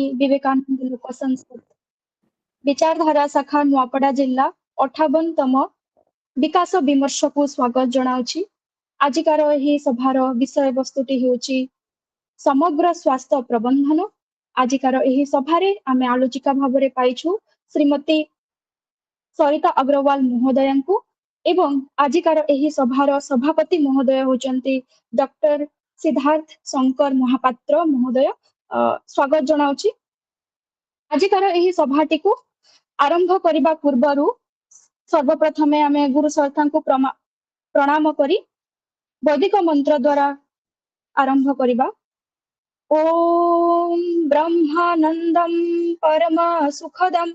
विवेकानंद लोक संसद विचारधारा शाखा नुआपड़ा जिला 58तम विकास विमर्श को स्वागत जनाउछि। आजिकार एही सभार विषय वस्तुटी हेउछि समग्र स्वास्थ्य प्रबंधन। आजिकार एही सभारे आमे आलोचिका भाबरे पाइछु श्रीमती सरिता अग्रवाल महोदयंकु एवं आजिकार एही सभार सभापति महोदय होचंती डॉक्टर सिद्धार्थ शंकर महापात्र महोदय। स्वागत जनाउछि। आजिकार एही सभाटी को आरंभ करिबा पूर्वरु सर्वप्रथमे आमे गुरु सरथा को प्रणाम करी वैदिक मंत्र द्वारा आरंभ करिबा। ओम ब्रह्मानंदम परम सुखदम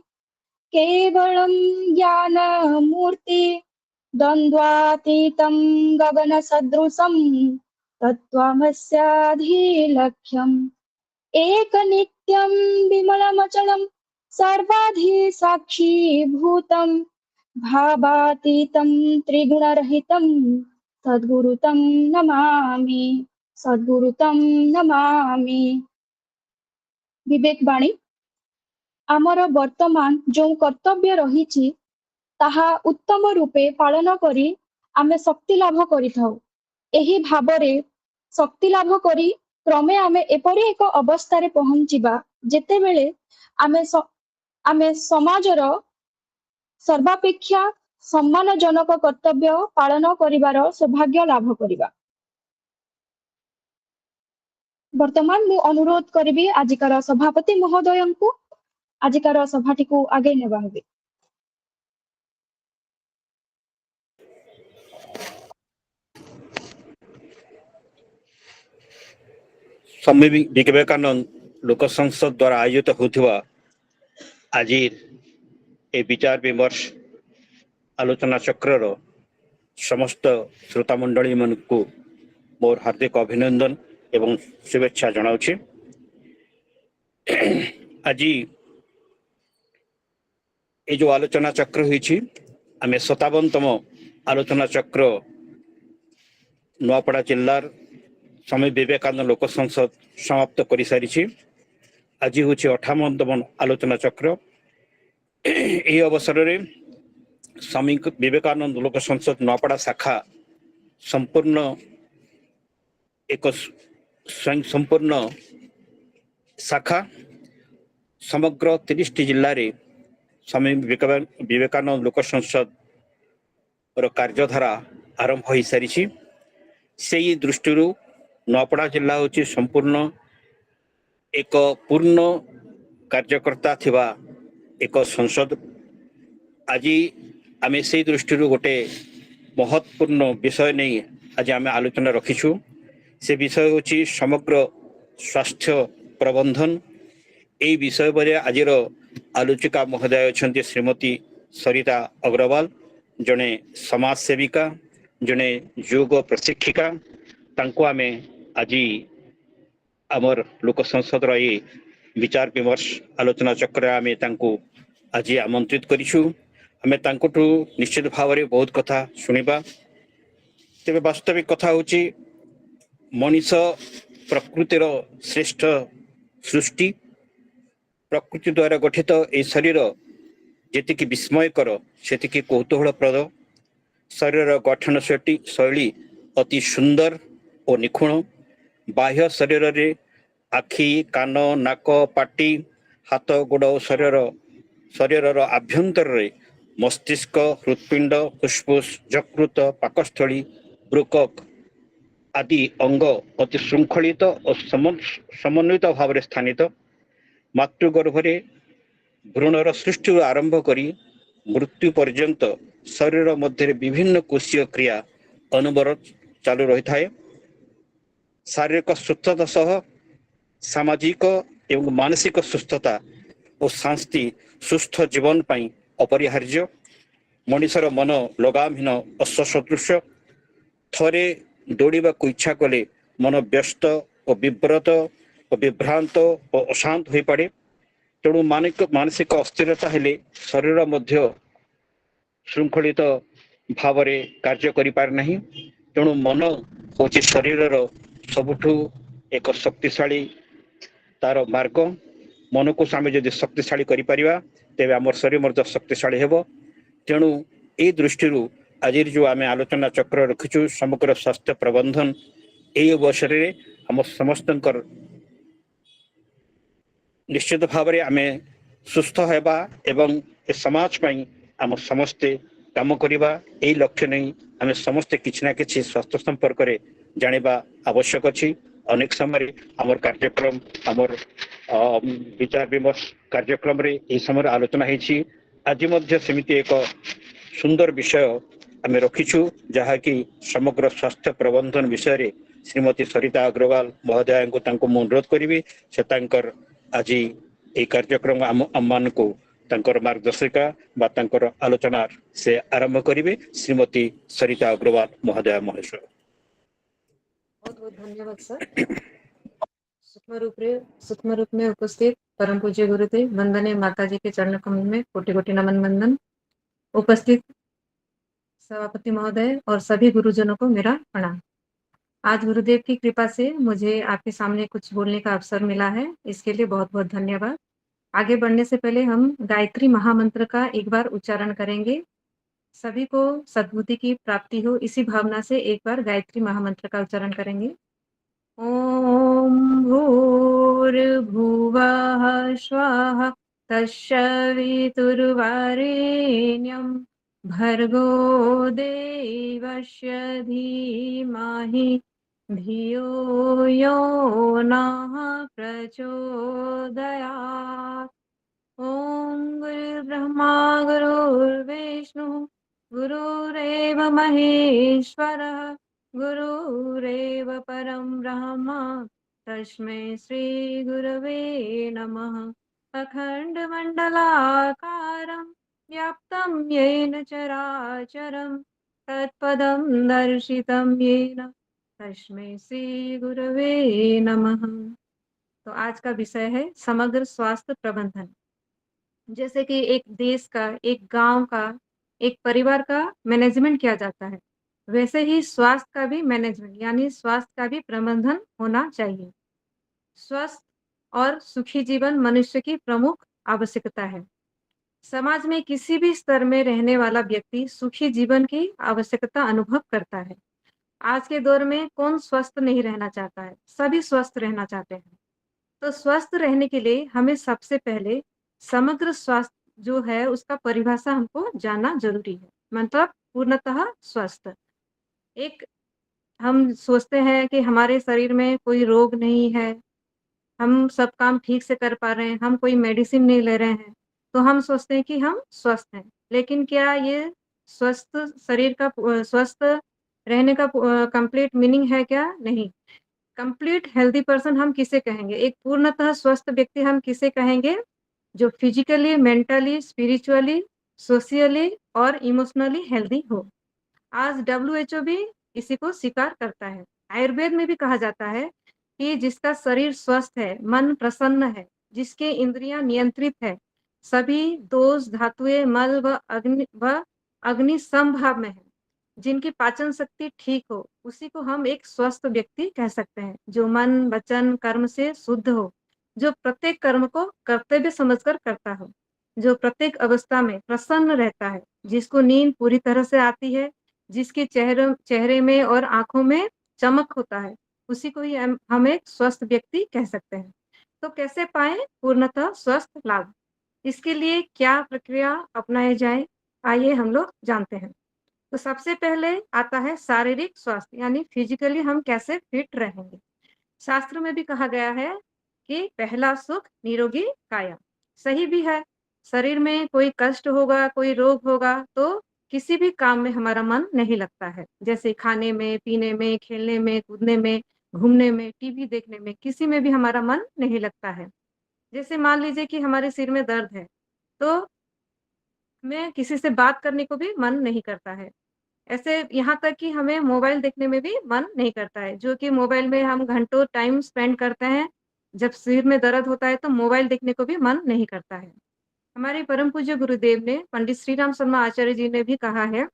केवलम ज्ञान मूर्ति द्वंद्वातीतं गगन सदृशम तत्त्वमस्याधिलक्ष्यम् एक नित्यं विमलमचलं सर्वाधि साक्षी भूतं भावातीतं त्रिगुणरहितं सद्गुरुतं नमामि सद्गुरुतं नमामि। विवेक बाणी आमर वर्तमान जो कर्तव्य रही ताहा उत्तम रूपे पालन करी आमे शक्ति लाभ करिथाउ। एही भाबरे शक्ति लाभ करी क्रमे आमे एपरि एक अवस्था पहुंचीबा जेते बेले आमे समाजर सर्वापेक्षा सम्मानजनक कर्तव्य पालन करिवार सौभाग्य लाभ करिबा। वर्तमान मु अनुरोध करिबी आजिकार सभापति महोदयंकु आजिकार सभाटी को आगे नेबा हेबे। स्वामी विवेकानंद लोक संसद द्वारा आयोजित होथिबा आज ए विचार विमर्श आलोचना चक्र समस्त श्रोता मंडली मन को मोर हार्दिक अभिनंदन एवं शुभेच्छा जनाउछि। आज ये जो आलोचना चक्र होइछि आमे 57तम आलोचना चक्र नुआपड़ा जिल्लार स्वामी विवेकानंद लोक संसद समाप्त कर सारी। आज हूँ 58तम आलोचना चक्र। यही अवसर में स्वामी विवेकानंद लोक संसद नुआपड़ा शाखा संपूर्ण एक स्वयं संपूर्ण शाखा समग्र 30 जिले में स्वामी विवेकानंद लोक संसद कार्यधारा आरंभ हो सारी। से दृष्टि नुआपड़ा जिला हूँ संपूर्ण एक पूर्ण कार्यकर्ता थिबा एक संसद। आज आमे से दृष्टि गोटे महत्वपूर्ण विषय नहीं आज आमे आलोचना रखीछु। से विषय हूँ समग्र स्वास्थ्य प्रबंधन। यही विषय पर आज आलोचिका महोदय अच्छा श्रीमती सरिता अग्रवाल जड़े समाज सेविका जड़े योग प्रशिक्षिका। तांको आमे आज आमर लोक संसद ये विचार विमर्श आलोचना चक्र आमे तांको आज आमंत्रित करिछु। आमे तांकोटू निश्चित भाव में बहुत कथा शुणिबा। तेबे वास्तविक कथा होची मनीष प्रकृतिर श्रेष्ठ सृष्टि। प्रकृति द्वारा गठित ए शरीर जेतिकी विस्मयकर सेतिकी कौतूहलप्रद। शरीर गठन शैली अति सुंदर और निखुण। बाह्य शरीर रे आखि कान नाक पाटी हाथ गोड़ शरीर आभ्यंतर रे मस्तिष्क हृत्पिंड फुस्फुस यकृत पाकस्थली वृकक आदि अंग अति श्रृंखलित और समन्वित भाव में स्थानित। मातृगर्भरे भ्रूणर सृष्टि आरंभ करी मृत्यु पर्यंत शरीर मध्य विभिन्न कोशीय क्रिया अनवरत चालू रही थाए। शारीरिक सुस्थता सह सामाजिक एवं मानसिक सुस्थता और शांति सुस्थ जीवन पाई अपरिहार्य। मनीषर मन लगामहीन अश्व सदृश। थरे दौड़ा को इच्छा कले मन व्यस्त और विव्रत और विभ्रांत और अशांत हो पड़े। तेणु मानसिक अस्थिरता हेले शरीर मध्य श्रृंखलित भाव में कार्य करि पार नहीं। तेणु मन हूँ शरीर सबुठु एक शक्तिशाली तार मार्ग। मन को आम जब शक्तिशाली करिपरिबा तेबे आम शरीर मध्य शक्तिशाली हेबो। तेणु ए दृष्टि आज जो आम आलोचना चक्र रखिचु समग्र स्वास्थ्य प्रबंधन यही अवसर में आम समस्त निश्चित भाव में आम सुस्थ होगा एवं ए समाज पई आम समस्ते काम करवा यही लक्ष्य नहीं आम समस्ते किसी ना कि स्वास्थ्य संपर्क में जाना आवश्यक अच्छी। अनेक समय आमर कार्यक्रम आमर विचार विमर्श कार्यक्रम रे यह समय आलोचना होती। आज सेमिति एक सुंदर विषय आम रखीचु जहाँकि समग्र स्वास्थ्य प्रबंधन विषय रे श्रीमती सरिता अग्रवाल महोदय को अनुरोध करी से आज ये कार्यक्रम आम मान को मार्गदर्शिका बा आलोचना से आरंभ करेंगे। श्रीमती सरिता अग्रवाल महोदय महेश्वर। बहुत बहुत धन्यवाद सर। सूक्ष्म रूप में उपस्थित परम पूज्य गुरुदेव वंदनीय माता जी के चरण कमल में कोटि कोटि नमन वंदन। उपस्थित सभापति महोदय और सभी गुरुजनों को मेरा प्रणाम। आज गुरुदेव की कृपा से मुझे आपके सामने कुछ बोलने का अवसर मिला है, इसके लिए बहुत बहुत धन्यवाद। आगे बढ़ने से पहले हम गायत्री महामंत्र का एक बार उच्चारण करेंगे। सभी को सद्बुद्धि की प्राप्ति हो इसी भावना से एक बार गायत्री महामंत्र का उच्चारण करेंगे। ओम भूर्भुवः स्वः तत्सवितुर्वरेण्यं भर्गो देवस्य धीमहि धियो यो नः प्रचोदयात्। ओम गुरुर्ब्रह्मा गुरुर्विष्णु गुरुरेव महेश्वरः गुरुरेव परं ब्रह्म तस्मै श्री गुरवे नमः। अखण्डमण्डलाकारं व्याप्तं येन चराचरं तत्पदं दर्शितं येन तस्मै श्री गुरवे नमः। तो आज का विषय है समग्र स्वास्थ्य प्रबंधन। जैसे कि एक देश का, एक गांव का, एक परिवार का मैनेजमेंट किया जाता है, वैसे ही स्वास्थ्य का भी मैनेजमेंट यानी स्वास्थ्य का भी प्रबंधन होना चाहिए। स्वस्थ और सुखी जीवन मनुष्य की प्रमुख आवश्यकता है। समाज में किसी भी स्तर में रहने वाला व्यक्ति सुखी जीवन की आवश्यकता अनुभव करता है। आज के दौर में कौन स्वस्थ नहीं रहना चाहता है, सभी स्वस्थ रहना चाहते हैं। तो स्वस्थ रहने के लिए हमें सबसे पहले समग्र स्वास्थ्य जो है उसका परिभाषा हमको जानना जरूरी है। मतलब पूर्णतः स्वस्थ। एक हम सोचते हैं कि हमारे शरीर में कोई रोग नहीं है, हम सब काम ठीक से कर पा रहे हैं, हम कोई मेडिसिन नहीं ले रहे हैं, तो हम सोचते हैं कि हम स्वस्थ हैं। लेकिन क्या ये स्वस्थ शरीर का स्वस्थ रहने का कंप्लीट मीनिंग है क्या? नहीं। कंप्लीट हेल्दी पर्सन हम किसे कहेंगे? एक पूर्णतः स्वस्थ व्यक्ति हम किसे कहेंगे? जो फिजिकली, मेंटली, स्पिरिचुअली, सोशियली और इमोशनली हेल्दी हो। आज WHO भी इसी को स्वीकार करता है। आयुर्वेद में भी कहा जाता है कि जिसका शरीर स्वस्थ है, मन प्रसन्न है, जिसके इंद्रियां नियंत्रित है, सभी दोष धातुएं मल व अग्नि समभाव में है, जिनकी पाचन शक्ति ठीक हो, उसी को हम एक स्वस्थ व्यक्ति कह सकते हैं। जो मन वचन कर्म से शुद्ध हो, जो प्रत्येक कर्म को कर्तव्य समझकर करता हो, जो प्रत्येक अवस्था में प्रसन्न रहता है, जिसको नींद पूरी तरह से आती है, जिसके चेहरे में और आंखों में चमक होता है, उसी को ही हम एक स्वस्थ व्यक्ति कह सकते हैं। तो कैसे पाएं पूर्णतः स्वस्थ लाभ? इसके लिए क्या प्रक्रिया अपनाई जाए, आइए हम लोग जानते हैं। तो सबसे पहले आता है शारीरिक स्वास्थ्य, यानी फिजिकली हम कैसे फिट रहेंगे। शास्त्र में भी कहा गया है कि पहला सुख निरोगी काया। सही भी है। शरीर में कोई कष्ट होगा, कोई रोग होगा तो किसी भी काम में हमारा मन नहीं लगता है। जैसे खाने में, पीने में, खेलने में, कूदने में, घूमने में, टीवी देखने में, किसी में भी हमारा मन नहीं लगता है। जैसे मान लीजिए कि हमारे सिर में दर्द है तो हमें किसी से बात करने को भी मन नहीं करता है। ऐसे यहाँ तक कि हमें मोबाइल देखने में भी मन नहीं करता है, जो कि मोबाइल में हम घंटों टाइम स्पेंड करते हैं। जब सिर में दर्द होता है तो मोबाइल देखने को भी मन नहीं करता है। हमारे परम पूज्य गुरुदेव ने, पंडित श्री राम शर्मा आचार्य जी ने भी कहा है,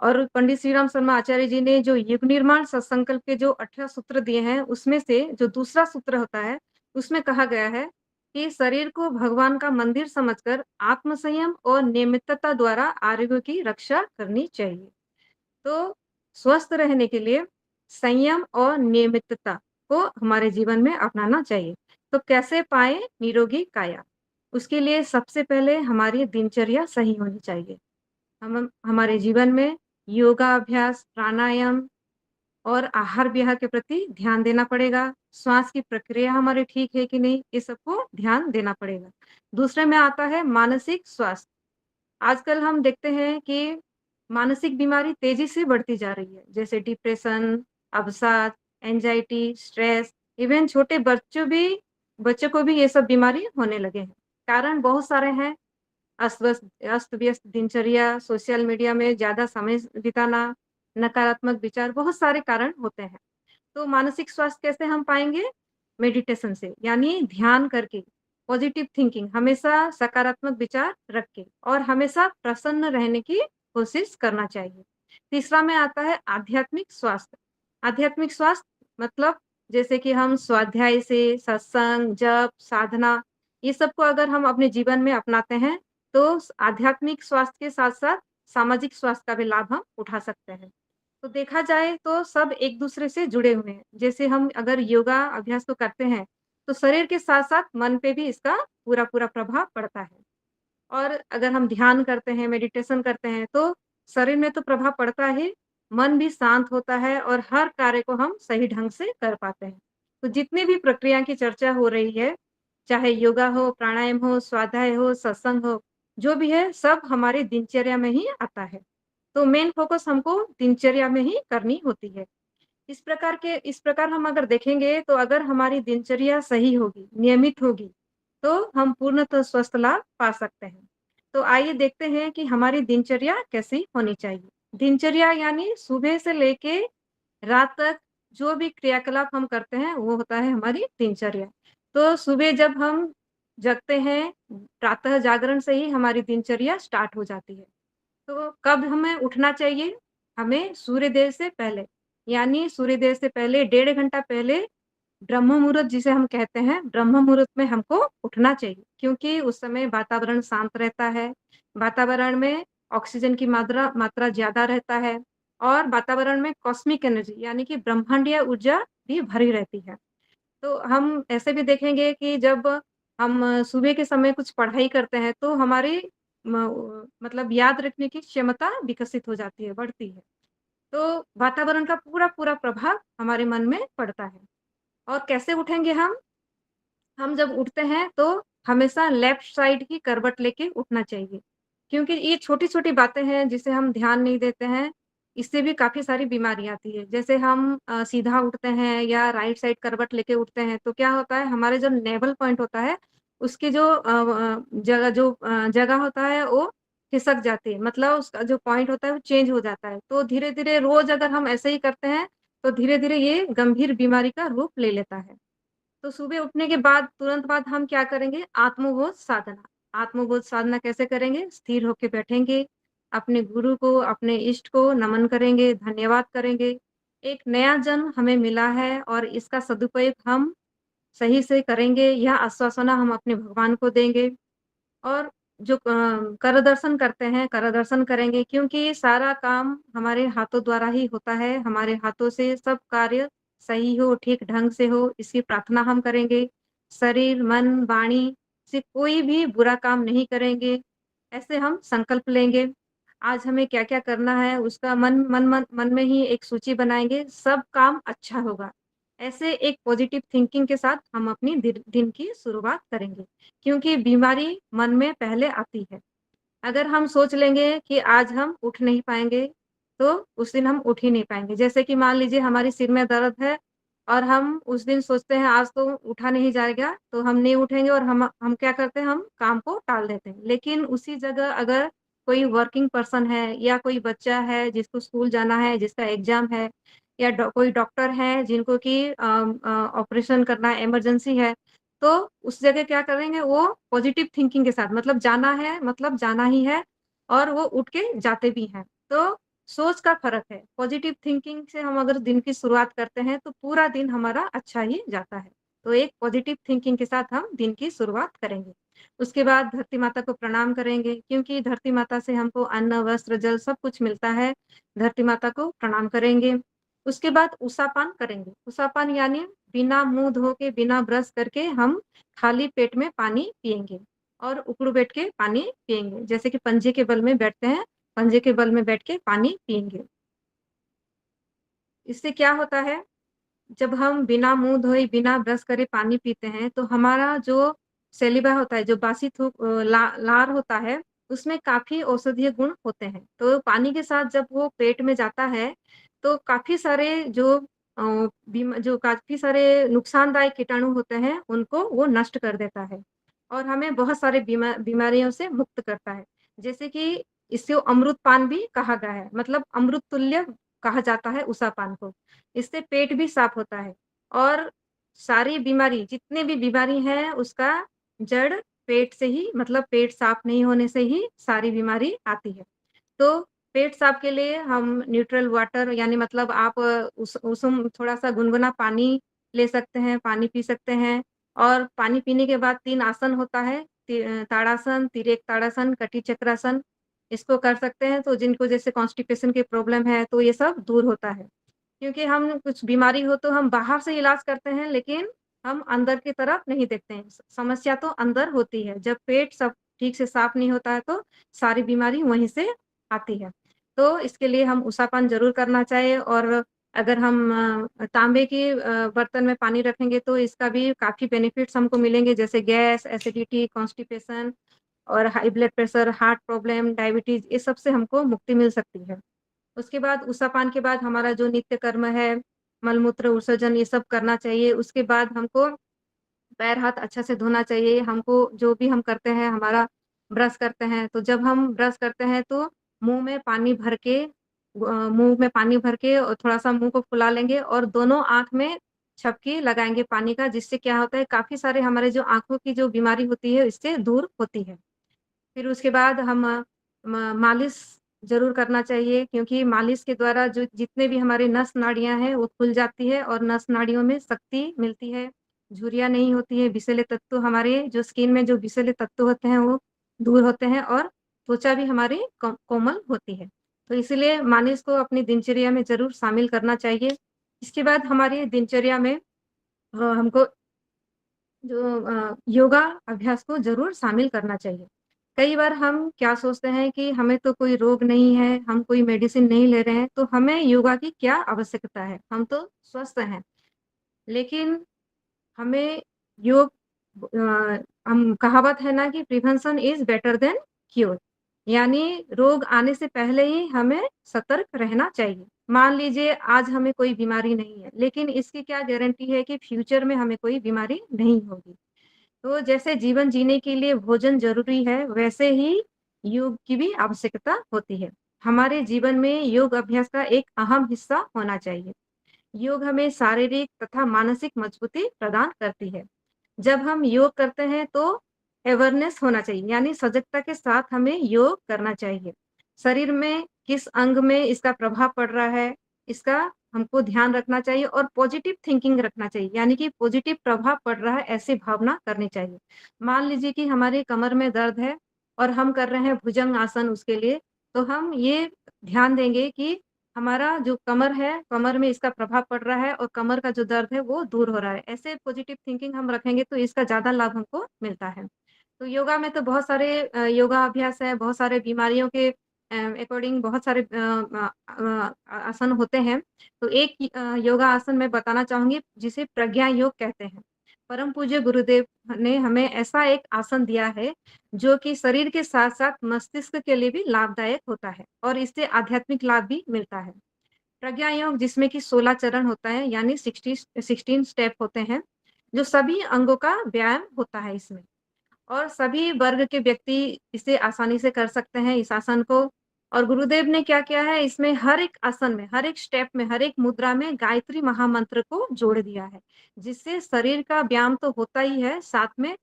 पंडित श्री राम शर्मा आचार्य जी ने जो युग निर्माण सत्संकल्प के जो 18 सूत्र दिए हैं, उसमें से जो दूसरा सूत्र होता है उसमें कहा गया है कि शरीर को भगवान का मंदिर समझकर आत्मसंयम और नियमितता द्वारा आरोग्य की रक्षा करनी चाहिए। तो स्वस्थ रहने के लिए संयम और नियमितता को हमारे जीवन में अपनाना चाहिए। तो कैसे पाएँ निरोगी काया? उसके लिए सबसे पहले हमारी दिनचर्या सही होनी चाहिए। हम हमारे जीवन में योगा अभ्यास, प्राणायाम और आहार-विहार के प्रति ध्यान देना पड़ेगा। श्वास की प्रक्रिया हमारी ठीक है कि नहीं, ये सबको ध्यान देना पड़ेगा। दूसरे में आता है मानसिक स्वास्थ्य। आजकल हम देखते हैं कि मानसिक बीमारी तेज़ी से बढ़ती जा रही है, जैसे डिप्रेशन, अवसाद, एंग्ज़ायटी, स्ट्रेस, इवन छोटे बच्चों को भी ये सब बीमारी होने लगे हैं। कारण बहुत सारे हैं, अस्त-व्यस्त दिनचर्या, सोशल मीडिया में ज़्यादा समय बिताना, नकारात्मक विचार, बहुत सारे कारण होते हैं। तो मानसिक स्वास्थ्य कैसे हम पाएँगे? मेडिटेशन से, यानी ध्यान करके, पॉजिटिव थिंकिंग, हमेशा सकारात्मक विचार रख के और हमेशा प्रसन्न रहने की कोशिश करना चाहिए। तीसरा में आता है आध्यात्मिक स्वास्थ्य। आध्यात्मिक स्वास्थ्य मतलब जैसे कि हम स्वाध्याय से, सत्संग, जप, साधना, ये सबको अगर हम अपने जीवन में अपनाते हैं, तो आध्यात्मिक स्वास्थ्य के साथ-साथ सामाजिक स्वास्थ्य का भी लाभ हम उठा सकते हैं। तो देखा जाए तो सब एक-दूसरे से जुड़े हुए हैं। जैसे हम अगर योगा अभ्यास को करते हैं, तो शरीर के साथ-साथ मन पे भी इसका पूरा-पूरा प्रभाव पड़ता है। और अगर हम ध्यान करते हैं, मेडिटेशन करते हैं, तो शरीर में तो प्रभाव पड़ता ही, मन भी शांत होता है और हर कार्य को हम सही ढंग से कर पाते हैं। तो जितनी भी प्रक्रिया की चर्चा हो रही है, चाहे योगा हो, प्राणायाम हो, स्वाध्याय हो, सत्संग हो, जो भी है सब हमारी दिनचर्या में ही आता है। तो मेन फ़ोकस हमको दिनचर्या में ही करनी होती है। इस प्रकार हम अगर देखेंगे तो अगर हमारी दिनचर्या सही होगी, नियमित होगी, तो हम पूर्णतः स्वस्थ लाभ पा सकते हैं। तो आइए देखते हैं कि हमारी दिनचर्या कैसी होनी चाहिए। दिनचर्या यानी सुबह से लेके रात तक जो भी क्रियाकलाप हम करते हैं, वो होता है हमारी दिनचर्या। तो सुबह जब हम जगते हैं, प्रातः जागरण से ही हमारी दिनचर्या स्टार्ट हो जाती है। तो कब हमें उठना चाहिए? हमें सूर्योदय से पहले, यानी सूर्योदय से पहले 1.5 घंटा पहले ब्रह्म मुहूर्त जिसे हम कहते हैं, ब्रह्म मुहूर्त में हमको उठना चाहिए, क्योंकि उस समय वातावरण शांत रहता है, वातावरण में ऑक्सीजन की मात्रा मात्रा ज़्यादा रहता है और वातावरण में कॉस्मिक एनर्जी यानी कि ब्रह्मांडीय ऊर्जा भी भरी रहती है। तो हम ऐसे भी देखेंगे कि जब हम सुबह के समय कुछ पढ़ाई करते हैं, तो हमारी मतलब याद रखने की क्षमता विकसित हो जाती है, बढ़ती है। तो वातावरण का पूरा-पूरा प्रभाव हमारे मन में पड़ता है। और कैसे उठेंगे हम? हम जब उठते हैं तो हमेशा लेफ्ट साइड की करवट लेके उठना चाहिए। क्योंकि ये छोटी-छोटी बातें हैं जिसे हम ध्यान नहीं देते हैं, इससे भी काफ़ी सारी बीमारी आती है। जैसे हम सीधा उठते हैं या राइट साइड करवट लेके उठते हैं तो क्या होता है, हमारे जो नेवल पॉइंट होता है उसकी जो जगह होता है वो खिसक जाती है। मतलब उसका जो पॉइंट होता है वो चेंज हो जाता है। तो धीरे-धीरे रोज़ अगर हम ऐसे ही करते हैं तो धीरे-धीरे ये गंभीर बीमारी का रूप ले लेता है। तो सुबह उठने के बाद तुरंत बाद हम क्या करेंगे? आत्मबोध साधना। आत्मबोध साधना कैसे करेंगे? स्थिर होके बैठेंगे, अपने गुरु को, अपने इष्ट को नमन करेंगे, धन्यवाद करेंगे। एक नया जन्म हमें मिला है और इसका सदुपयोग हम सही से करेंगे, यह आश्वासना हम अपने भगवान को देंगे। और जो कर दर्शन करते हैं, कर दर्शन करेंगे, क्योंकि सारा काम हमारे हाथों द्वारा ही होता है, हमारे हाथों से सब कार्य सही हो, ठीक ढंग से हो, इसकी प्रार्थना हम करेंगे। शरीर, मन, वाणी से कोई भी बुरा काम नहीं करेंगे, ऐसे हम संकल्प लेंगे। आज हमें क्या-क्या करना है उसका मन में ही एक सूची बनाएँगे, सब काम अच्छा होगा। ऐसे एक पॉजिटिव थिंकिंग के साथ हम अपनी दिन की शुरुआत करेंगे। क्योंकि बीमारी मन में पहले आती है। अगर हम सोच लेंगे कि आज हम उठ नहीं पाएँगे, तो उस दिन हम उठ ही नहीं पाएँगे। जैसे कि मान लीजिए हमारे सिर में दर्द है और हम उस दिन सोचते हैं आज तो उठा नहीं जाएगा, तो हम नहीं उठेंगे और हम क्या करते हैं, हम काम को टाल देते हैं। लेकिन उसी जगह अगर कोई वर्किंग पर्सन है या कोई बच्चा है जिसको स्कूल जाना है, जिसका एग्ज़ाम है या कोई डॉक्टर है जिनको कि ऑपरेशन करना है, इमरजेंसी है, तो उस जगह क्या करेंगे, वो पॉजिटिव थिंकिंग के साथ मतलब जाना है, मतलब जाना ही है और वो उठ के जाते भी हैं। तो सोच का फ़र्क है। पॉजिटिव थिंकिंग से हम अगर दिन की शुरुआत करते हैं तो पूरा दिन हमारा अच्छा ही जाता है। तो एक पॉजिटिव थिंकिंग के साथ हम दिन की शुरुआत करेंगे। उसके बाद धरती माता को प्रणाम करेंगे, क्योंकि धरती माता से हमको अन्न, वस्त्र, जल सब कुछ मिलता है। धरती माता को प्रणाम करेंगे। उसके बाद उषापान करेंगे। उषापान यानी बिना मुँह धो के, बिना ब्रश करके हम खाली पेट में पानी पिएँगे और उकड़ू बैठ के पानी पिएँगे। जैसे कि पंजे के बल में बैठते हैं, पंजे के बल में बैठ के पानी पिएँगे। इससे क्या होता है, जब हम बिना मुँह धोए, बिना ब्रश करे पानी पीते हैं, तो हमारा जो सैलिवा होता है, जो बासी थूक लार होता है, उसमें काफ़ी औषधीय गुण होते हैं। तो पानी के साथ जब वो पेट में जाता है, तो काफ़ी सारे जो काफ़ी सारे नुकसानदायक कीटाणु होते हैं, उनको वो नष्ट कर देता है और हमें बहुत सारे बीमारियों से मुक्त करता है। जैसे कि इसे अमृतपान भी कहा गया है, मतलब अमृत तुल्य कहा जाता है उषापान को। इससे पेट भी साफ होता है और सारी बीमारी, जितनी भी बीमारी है, उसका जड़ पेट से ही, मतलब पेट साफ नहीं होने से ही सारी बीमारी आती है। तो पेट साफ के लिए हम न्यूट्रल वाटर, यानी मतलब आप उषुम थोड़ा-सा गुनगुना पानी ले सकते हैं, पानी पी सकते हैं और पानी पीने के बाद 3 आसन होता है, ताड़ासन, तिर्यक ताड़ासन, कटी चक्रासन, इसको कर सकते हैं। तो जिनको जैसे कॉन्स्टिपेशन की प्रॉब्लम है, तो ये सब दूर होता है। क्योंकि हम कुछ बीमारी हो तो हम बाहर से इलाज करते हैं, लेकिन हम अंदर की तरफ नहीं देखते हैं। समस्या तो अंदर होती है। जब पेट सब ठीक से साफ नहीं होता है, तो सारी बीमारी वहीं से आती है। तो इसके लिए हम उषापान ज़रूर करना चाहिए और अगर हम तांबे के बर्तन में पानी रखेंगे, तो इसका भी काफ़ी बेनिफिट्स हमको मिलेंगे, जैसे गैस, एसिडिटी, कॉन्स्टिपेशन और high blood pressure, heart problem, diabetes, ये सब से हमको मुक्ति मिल सकती है। उसके बाद उषापान के बाद हमारा जो नित्य कर्म है, मल-मूत्र विसर्जन, ये सब करना चाहिए। उसके बाद हमको पैर-हाथ अच्छा से धोना चाहिए। हमको जो भी हम करते हैं, हमारा ब्रश करते हैं, तो जब हम ब्रश करते हैं तो मुँह में पानी भर के और थोड़ा-सा मुँह को फुला लेंगे और दोनों आँख में छपकी लगाएँगे पानी का, जिससे क्या होता है, काफ़ी सारे हमारे जो आँखों की जो बीमारी होती है, इससे दूर होती है। फिर उसके बाद हम मालिश ज़रूर करना चाहिए, क्योंकि मालिश के द्वारा जो जितने भी हमारे नस नाड़ियाँ हैं, वो खुल जाती है और नस नाड़ियों में शक्ति मिलती है, झुर्रियाँ नहीं होती है, विषैले तत्व, हमारे जो स्किन में जो विषैले तत्व होते हैं, वो दूर होते हैं और त्वचा भी हमारी कोमल होती है। तो इसीलिए मालिश को अपनी दिनचर्या में ज़रूर शामिल करना चाहिए। इसके बाद हमारी दिनचर्या में हमको योगा अभ्यास को ज़रूर शामिल करना चाहिए। कई बार हम क्या सोचते हैं कि हमें तो कोई रोग नहीं है, हम कोई मेडिसिन नहीं ले रहे हैं, तो हमें योगा की क्या आवश्यकता है? हम तो स्वस्थ हैं। लेकिन हमें योग हम कहावत है ना कि prevention is better than cure, यानी रोग आने से पहले ही हमें सतर्क रहना चाहिए। मान लीजिए आज हमें कोई बीमारी नहीं है, लेकिन इसकी क्या गारंटी है कि फ्यूचर में हमें कोई बीमारी नहीं होगी। तो जैसे जीवन जीने के लिए भोजन ज़रूरी है, वैसे ही योग की भी आवश्यकता होती है। हमारे जीवन में योग अभ्यास का एक अहम हिस्सा होना चाहिए। योग हमें शारीरिक तथा मानसिक मजबूती प्रदान करती है। जब हम योग करते हैं तो अवेयरनेस होना चाहिए, यानी सजगता के साथ हमें योग करना चाहिए। शरीर में किस अंग में इसका प्रभाव पड़ रहा है, इसका हमको ध्यान रखना चाहिए और पॉजिटिव थिंकिंग रखना चाहिए, यानी कि पॉजिटिव प्रभाव पड़ रहा है ऐसी भावना करनी चाहिए। मान लीजिए कि हमारी कमर में दर्द है और हम कर रहे हैं भुजंग आसन उसके लिए, तो हम ये ध्यान देंगे कि हमारा जो कमर है, कमर में इसका प्रभाव पड़ रहा है और कमर का जो दर्द है वो दूर हो रहा है। ऐसे पॉजिटिव थिंकिंग हम रखेंगे तो इसका ज़्यादा लाभ हमको मिलता है। तो योगा में तो बहुत सारे योगा अभ्यास है, बहुत सारे बीमारियों के अकॉर्डिंग बहुत सारे आसन होते हैं। तो एक योगा आसन मैं बताना चाहूँगी, जिसे प्रज्ञा योग कहते हैं। परम पूज्य गुरुदेव ने हमें ऐसा एक आसन दिया है, जो कि शरीर के साथ-साथ मस्तिष्क के लिए भी लाभदायक होता है और इससे आध्यात्मिक लाभ भी मिलता है। प्रज्ञा योग जिसमें कि 16 चरण होता है, यानी 16 स्टेप होते हैं, जो सभी अंगों का व्यायाम होता है इसमें और सभी वर्ग के व्यक्ति इसे आसानी से कर सकते हैं इस आसन को। और गुरुदेव ने क्या किया है, इसमें हर एक आसन में, हर एक स्टेप में, हर एक मुद्रा में गायत्री महामंत्र को जोड़ दिया है, जिससे शरीर का व्यायाम तो होता ही है, साथ में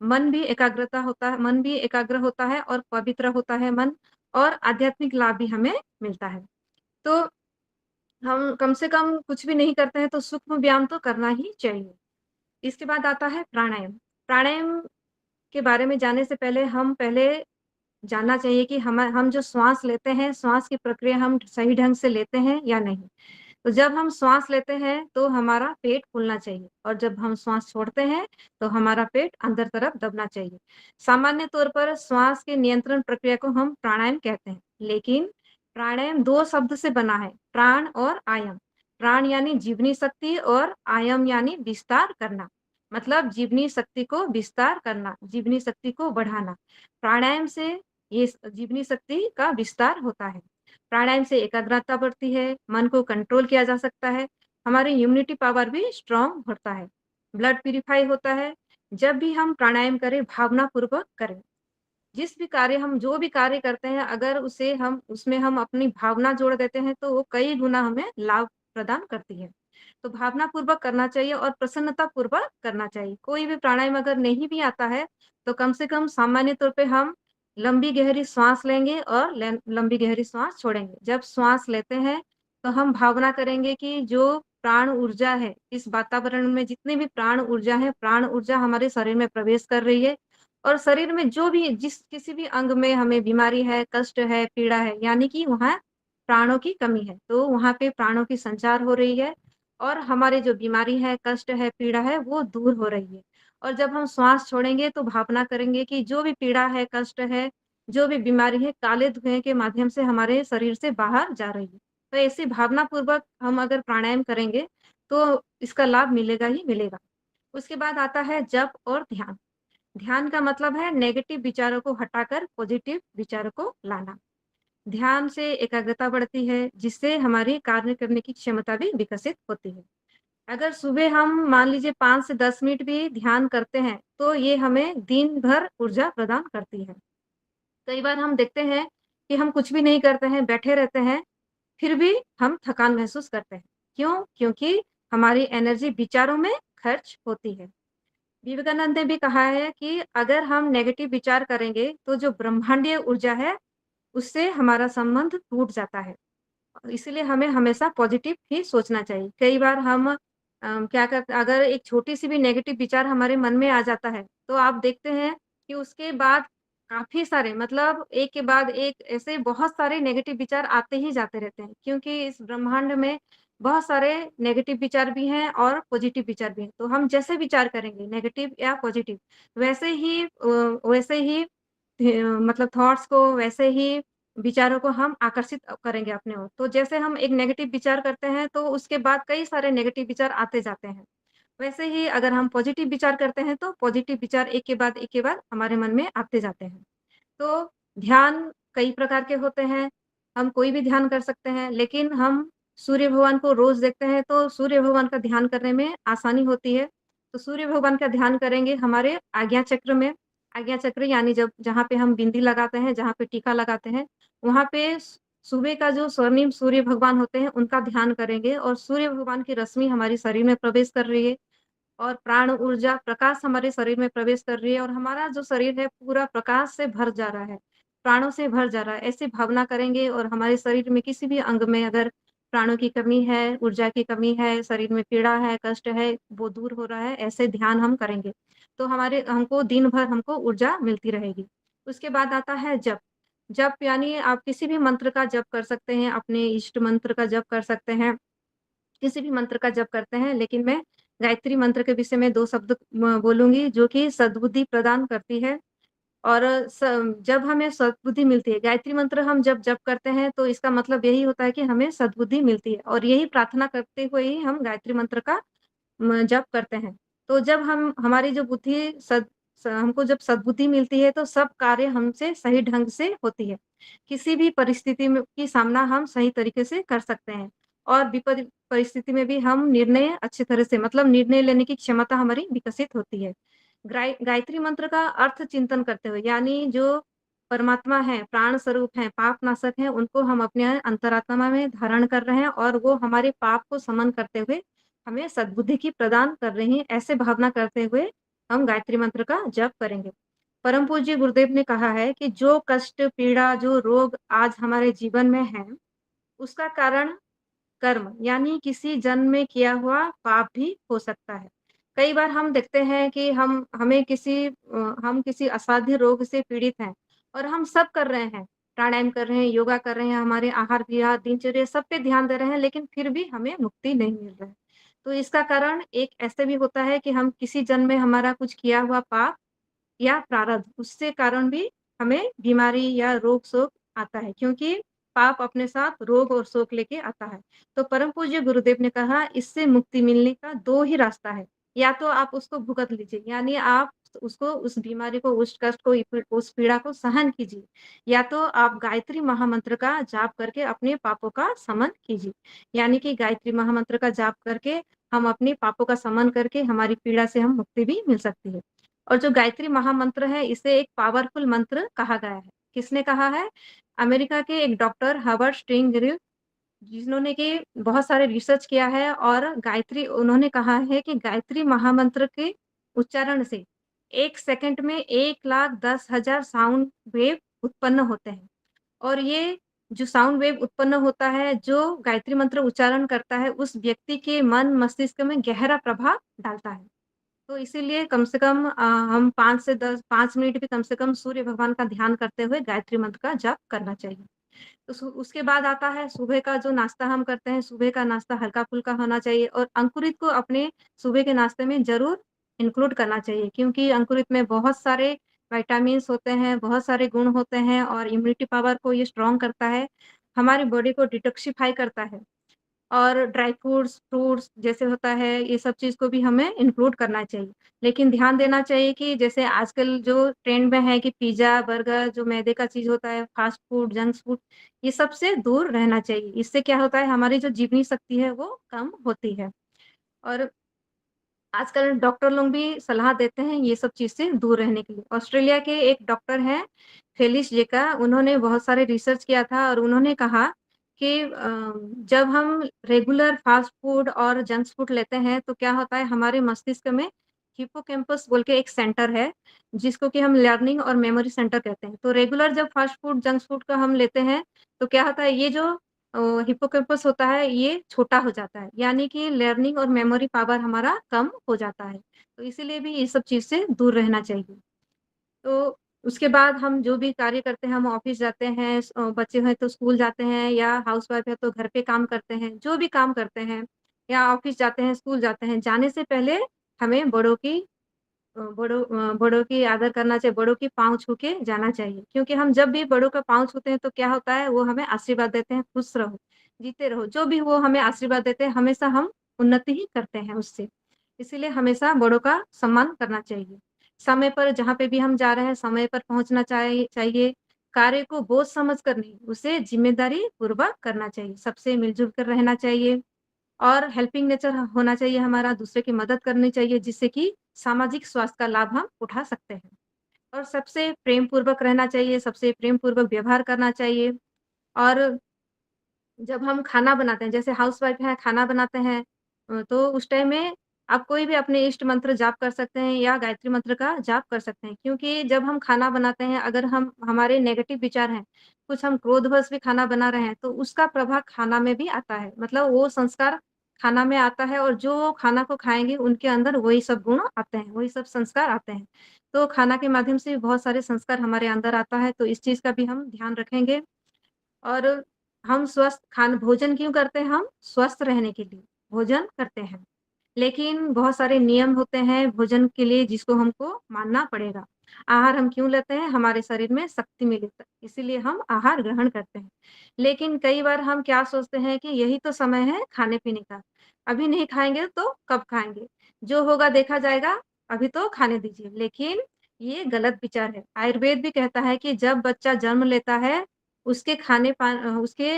मन भी एकाग्र होता है और पवित्र होता है मन, और आध्यात्मिक लाभ भी हमें मिलता है। तो हम कम से कम कुछ भी नहीं करते हैं तो सूक्ष्म व्यायाम तो करना ही चाहिए। इसके बाद आता है प्राणायाम। प्राणायाम के बारे में जानने से पहले हम जानना चाहिए कि हम जो श्वास लेते हैं, श्वास की प्रक्रिया हम सही ढंग से लेते हैं या नहीं। तो जब हम श्वास लेते हैं तो हमारा पेट फूलना चाहिए और जब हम श्वास छोड़ते हैं तो हमारा पेट अंदर तरफ दबना चाहिए। सामान्य तौर पर श्वास के नियंत्रण प्रक्रिया को हम प्राणायाम कहते हैं, लेकिन प्राणायाम 2 शब्द से बना है, प्राण और आयाम। प्राण यानी जीवनी शक्ति और आयाम यानी विस्तार करना। मतलब जीवनी शक्ति को विस्तार करना, जीवनी शक्ति को बढ़ाना। प्राणायाम से ये जीवनी शक्ति का विस्तार होता है। प्राणायाम से एकाग्रता बढ़ती है, मन को कंट्रोल किया जा सकता है, हमारी इम्यूनिटी पावर भी स्ट्रांग होता है, ब्लड प्यूरिफाई होता है। जब भी हम प्राणायाम करें, भावनापूर्वक करें। जिस भी कार्य हम जो भी कार्य करते हैं, अगर उसे हम उसमें हम अपनी भावना जोड़ देते हैं, तो वो कई गुना हमें लाभ प्रदान करती है। तो भावनापूर्वक करना चाहिए और प्रसन्नतापूर्वक करना चाहिए। कोई भी प्राणायाम अगर नहीं भी आता है, तो कम से कम सामान्य तौर पे हम लंबी गहरी श्वास लेंगे और लंबी गहरी श्वास छोड़ेंगे। जब श्वास लेते हैं, तो हम भावना करेंगे कि जो प्राण ऊर्जा है, इस वातावरण में जितनी भी प्राण ऊर्जा है, प्राण ऊर्जा हमारे शरीर में प्रवेश कर रही है और शरीर में जो भी किसी भी अंग में हमें बीमारी है, कष्ट है, पीड़ा है, यानी कि वहाँ प्राणों की कमी है, तो वहाँ पे प्राणों की संचार हो रही है और हमारी जो बीमारी है, कष्ट है, पीड़ा है, वो दूर हो रही है। और जब हम श्वास छोड़ेंगे तो भावना करेंगे कि जो भी पीड़ा है, कष्ट है, जो भी बीमारी है, काले धुएँ के माध्यम से हमारे शरीर से बाहर जा रही है। तो ऐसी भावनापूर्वक हम अगर प्राणायाम करेंगे, तो इसका लाभ मिलेगा ही मिलेगा। उसके बाद आता है जप और ध्यान। ध्यान का मतलब है नेगेटिव विचारों को हटाकर पॉजिटिव विचारों को लाना। ध्यान से एकाग्रता बढ़ती है, जिससे हमारी कार्य करने की क्षमता भी विकसित होती है। अगर सुबह हम मान लीजिए 5 से 10 मिनट भी ध्यान करते हैं, तो ये हमें दिन भर ऊर्जा प्रदान करती है। कई बार हम देखते हैं कि हम कुछ भी नहीं करते हैं, बैठे रहते हैं, फिर भी हम थकान महसूस करते हैं। क्यों? क्योंकि हमारी एनर्जी विचारों में खर्च होती है। विवेकानंद ने भी कहा है कि अगर हम नेगेटिव विचार करेंगे, तो जो ब्रह्मांडीय ऊर्जा है, उससे हमारा संबंध टूट जाता है। इसीलिए हमें हमेशा पॉजिटिव ही सोचना चाहिए। कई बार हम क्या करते अगर एक छोटी-सी भी नेगेटिव विचार हमारे मन में आ जाता है, तो आप देखते हैं कि उसके बाद काफ़ी सारे मतलब एक के बाद एक ऐसे बहुत सारे नेगेटिव विचार आते ही जाते रहते हैं। क्योंकि इस ब्रह्मांड में बहुत सारे नेगेटिव विचार भी हैं और पॉजिटिव विचार भी हैं। तो हम जैसे विचार करेंगे नेगेटिव या पॉजिटिव, वैसे ही मतलब थॉट्स को वैसे ही विचारों को हम आकर्षित करेंगे अपने ओर। तो जैसे हम एक नेगेटिव विचार करते हैं, तो उसके बाद कई सारे नेगेटिव विचार आते जाते हैं। वैसे ही अगर हम पॉजिटिव विचार करते हैं, तो पॉजिटिव विचार एक के बाद हमारे मन में आते जाते हैं। तो ध्यान कई प्रकार के होते हैं, हम कोई भी ध्यान कर सकते हैं, लेकिन हम सूर्य भगवान को रोज़ देखते हैं, तो सूर्य भगवान का ध्यान करने में आसानी होती है। तो सूर्य भगवान का ध्यान करेंगे हमारे आज्ञा चक्र में। आज्ञा चक्र यानी जब जहाँ पे हम बिंदी लगाते हैं, जहाँ पे टीका लगाते हैं, वहाँ पे सुबह का जो स्वर्णिम सूर्य भगवान होते हैं, उनका ध्यान करेंगे और सूर्य भगवान की रश्मि हमारे शरीर में प्रवेश कर रही है और प्राण ऊर्जा, प्रकाश हमारे शरीर में प्रवेश कर रही है और हमारा जो शरीर है पूरा प्रकाश से भर जा रहा है, प्राणों से भर जा रहा है। ऐसी भावना करेंगे और हमारे शरीर में किसी भी अंग में अगर प्राणों की कमी है, ऊर्जा की कमी है, शरीर में पीड़ा है, कष्ट है, वो दूर हो रहा है, ऐसे ध्यान हम करेंगे। तो हमको दिन भर हमको ऊर्जा मिलती रहेगी। उसके बाद आता है जप। जप यानी आप किसी भी मंत्र का जप कर सकते हैं, अपने इष्ट मंत्र का जप कर सकते हैं। किसी भी मंत्र का जप करते हैं, लेकिन मैं गायत्री मंत्र के विषय में 2 शब्द बोलूँगी जो कि सद्बुद्धि प्रदान करती है और स जब हमें सद्बुद्धि मिलती है, गायत्री मंत्र हम जब जप करते हैं तो इसका मतलब यही होता है कि हमें सद्बुद्धि मिलती है और यही प्रार्थना करते हुए ही हम गायत्री मंत्र का जप करते हैं। तो जब हम हमारी जो बुद्धि सद स हमको जब सद्बुद्धि मिलती है तो सब कार्य हमसे सही ढंग से होती है। किसी भी परिस्थिति में की सामना हम सही तरीके से कर सकते हैं और विपरीत परिस्थिति में भी हम निर्णय अच्छी तरह से मतलब निर्णय लेने की क्षमता हमारी विकसित होती है। गायत्री मंत्र का अर्थ चिंतन करते हुए यानी जो परमात्मा है, प्राण स्वरूप हैं, पाप नाशक हैं, उनको हम अपने अंतरात्मा में धारण कर रहे हैं और वो हमारे पाप को समन करते हुए हमें सद्बुद्धि की प्रदान कर रही हैं, ऐसे भावना करते हुए हम गायत्री मंत्र का जप करेंगे। परम पूज्य गुरुदेव ने कहा है कि जो कष्ट, पीड़ा, जो रोग आज हमारे जीवन में है, उसका कारण कर्म यानी किसी जन्म में किया हुआ पाप भी हो सकता है। कई बार हम देखते हैं कि हम किसी असाध्य रोग से पीड़ित हैं और हम सब कर रहे हैं, प्राणायाम कर रहे हैं, योगा कर रहे हैं, हमारे आहार-विहार, दिनचर्या सब पे ध्यान दे रहे हैं, लेकिन फिर भी हमें मुक्ति नहीं मिल रहा है। तो इसका कारण एक ऐसे भी होता है कि हम किसी जन्म में हमारा कुछ किया हुआ पाप या प्रारब्ध, उससे कारण भी हमें बीमारी या रोग-शोक आता है, क्योंकि पाप अपने साथ रोग और शोक लेके आता है। तो परम पूज्य गुरुदेव ने कहा, इससे मुक्ति मिलने का 2 ही रास्ता है, या तो आप उसको भुगत लीजिए, यानी आप उसको, उस बीमारी को, उस कष्ट को, उस पीड़ा को सहन कीजिए, या तो आप गायत्री महामंत्र का जाप करके अपने पापों का शमन कीजिए। यानी कि गायत्री महामंत्र का जाप करके हम अपने पापों का शमन करके हमारी पीड़ा से हम मुक्ति भी मिल सकती है। और जो गायत्री महामंत्र है, इसे एक पावरफुल मंत्र कहा गया है। किसने कहा है? अमेरिका के एक डॉक्टर हर्बर्ट स्टिंगरिल, जिन्होंने कि बहुत सारे रिसर्च किया है, और गायत्री, उन्होंने कहा है कि गायत्री महामंत्र के उच्चारण से 1 सेकंड में 1,10,000 साउंड वेव उत्पन्न होते हैं। और ये जो साउंड वेव उत्पन्न होता है, जो गायत्री मंत्र उच्चारण करता है, उस व्यक्ति के मन मस्तिष्क में गहरा प्रभाव डालता है। तो इसीलिए कम से कम हम 5 मिनट भी कम से कम सूर्य भगवान का ध्यान करते हुए गायत्री मंत्र का जाप करना चाहिए। तो उसके बाद आता है सुबह का जो नाश्ता हम करते हैं, सुबह का नाश्ता हल्का-फुल्का होना चाहिए, और अंकुरित को अपने सुबह के नाश्ते में ज़रूर इंक्लूड करना चाहिए, क्योंकि अंकुरित में बहुत सारे विटामिन्स होते हैं, बहुत सारे गुण होते हैं, और इम्यूनिटी पावर को ये स्ट्रॉन्ग करता है, हमारी बॉडी को डिटॉक्सिफाई करता है। और ड्राई फ्रूट्स, फ्रूट्स जैसे होता है, ये सब चीज़ को भी हमें इंक्लूड करना चाहिए। लेकिन ध्यान देना चाहिए कि जैसे आजकल जो ट्रेंड में है कि पिज़्ज़ा, बर्गर, जो मैदे का चीज़ होता है, फास्ट फूड, जंक फूड, ये सब से दूर रहना चाहिए। इससे क्या होता है, हमारी जो जीवनी शक्ति है वो कम होती है। और आजकल डॉक्टर लोग भी सलाह देते हैं ये सब चीज़ से दूर रहने के लिए। ऑस्ट्रेलिया के एक डॉक्टर हैं, फेलिस जेका, उन्होंने बहुत सारे रिसर्च किया था, और उन्होंने कहा कि जब हम रेगुलर फास्ट फूड और जंक फूड लेते हैं, तो क्या होता है, हमारे मस्तिष्क में हिप्पोकैम्पस बोल के एक सेंटर है, जिसको कि हम लर्निंग और मेमोरी सेंटर कहते हैं। तो रेगुलर जब फास्ट फूड, जंक फूड का हम लेते हैं, तो क्या होता है, ये जो हिप्पोकैम्पस होता है, ये छोटा हो जाता है, यानी कि लर्निंग और मेमोरी पावर हमारा कम हो जाता है। तो इसीलिए भी ये सब चीज़ से दूर रहना चाहिए। तो उसके बाद हम जो भी कार्य करते हैं, हम ऑफ़िस जाते हैं, बच्चे हैं तो स्कूल जाते हैं, या हाउसवाइफ़ है तो घर पे काम करते हैं, जो भी काम करते हैं, या ऑफ़िस जाते हैं, स्कूल जाते हैं, जाने से पहले हमें बड़ों की आदर करना चाहिए, बड़ों की पाँव छू के जाना चाहिए। क्योंकि हम जब भी बड़ों का पाँव छूते हैं, तो क्या होता है, वो हमें आशीर्वाद देते हैं, खुश रहो, जीते रहो, जो भी वो हमें आशीर्वाद देते हैं, हमेशा हम उन्नति ही करते हैं उससे। इसीलिए हमेशा बड़ों का सम्मान करना चाहिए। समय पर जहाँ पे भी हम जा रहे हैं, समय पर पहुँचना चाहिए। कार्य को बोझ समझकर नहीं, उसे ज़िम्मेदारी पूर्वक करना चाहिए। सबसे मिल-जुल कर रहना चाहिए, और हेल्पिंग नेचर होना चाहिए हमारा, दूसरे की मदद करनी चाहिए, जिससे कि सामाजिक स्वास्थ्य का लाभ हम उठा सकते हैं। और सबसे प्रेम पूर्वक रहना चाहिए, सबसे प्रेम पूर्वक व्यवहार करना चाहिए। और जब हम खाना बनाते हैं, जैसे हाउसवाइफ़ हैं, खाना बनाते हैं, तो उस टाइम में आप कोई भी अपने इष्ट मंत्र जाप कर सकते हैं, या गायत्री मंत्र का जाप कर सकते हैं। क्योंकि जब हम खाना बनाते हैं, अगर हम, हमारे नेगेटिव विचार हैं, कुछ हम क्रोधवश भी खाना बना रहे हैं, तो उसका प्रभाव खाना में भी आता है। मतलब वो संस्कार खाना में आता है, और जो खाना को खाएँगे, उनके अंदर वही सब गुण आते हैं, वही सब संस्कार आते हैं। तो खाना के माध्यम से भी बहुत सारे संस्कार हमारे अंदर आता है, तो इस चीज़ का भी हम ध्यान रखेंगे। और हम स्वस्थ खान भोजन क्यों करते हैं? हम स्वस्थ रहने के लिए भोजन करते हैं। लेकिन बहुत सारे नियम होते हैं भोजन के लिए, जिसको हमको मानना पड़ेगा। आहार हम क्यों लेते हैं? हमारे शरीर में शक्ति मिले, इसीलिए हम आहार ग्रहण करते हैं। लेकिन कई बार हम क्या सोचते हैं कि यही तो समय है खाने-पीने का, अभी नहीं खाएँगे तो कब खाएँगे? जो होगा देखा जाएगा, अभी तो खाने दीजिए। लेकिन ये गलत विचार है। आयुर्वेद भी कहता है कि जब बच्चा जन्म लेता है, उसके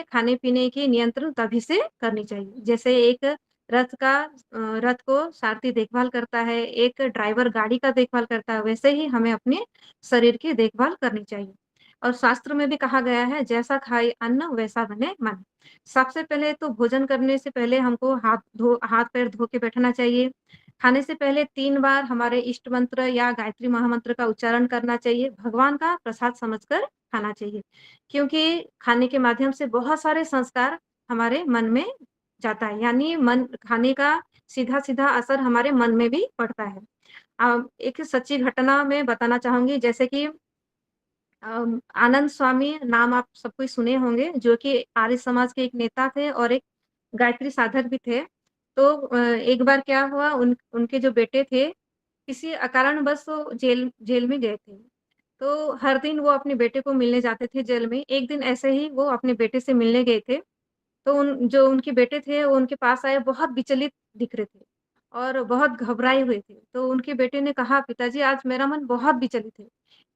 खाने-पीने की नियंत्रण तभी से करनी चाहिए। जैसे एक रथ को सारथी देखभाल करता है, एक ड्राइवर गाड़ी का देखभाल करता है, वैसे ही हमें अपने शरीर की देखभाल करनी चाहिए। और शास्त्र में भी कहा गया है, जैसा खाए अन्न वैसा बने मन। सबसे पहले तो भोजन करने से पहले हमको हाथ-पैर धो के बैठना चाहिए। खाने से पहले 3 बार हमारे इष्ट मंत्र या गायत्री महामंत्र का उच्चारण करना चाहिए। भगवान का प्रसाद समझकर खाना चाहिए। क्योंकि खाने के माध्यम से बहुत सारे संस्कार हमारे मन में जाता है, यानी मन खाने का सीधा-सीधा असर हमारे मन में भी पड़ता है। एक सच्ची घटना मैं बताना चाहूँगी, जैसे कि आनंद स्वामी नाम आप सब कोई सुने होंगे, जो कि आर्य समाज के एक नेता थे और एक गायत्री साधक भी थे। तो एक बार क्या हुआ, उनके जो बेटे थे, किसी कारणवश वो जेल जेल में गए थे। तो हर दिन वो अपने बेटे को मिलने जाते थे जेल में। एक दिन ऐसे ही वो अपने बेटे से मिलने गए थे, तो जो उनके बेटे थे, वो उनके पास आए, बहुत विचलित दिख रहे थे और बहुत घबराए हुए थे। तो उनके बेटे ने कहा, "पिताजी, आज मेरा मन बहुत विचलित है,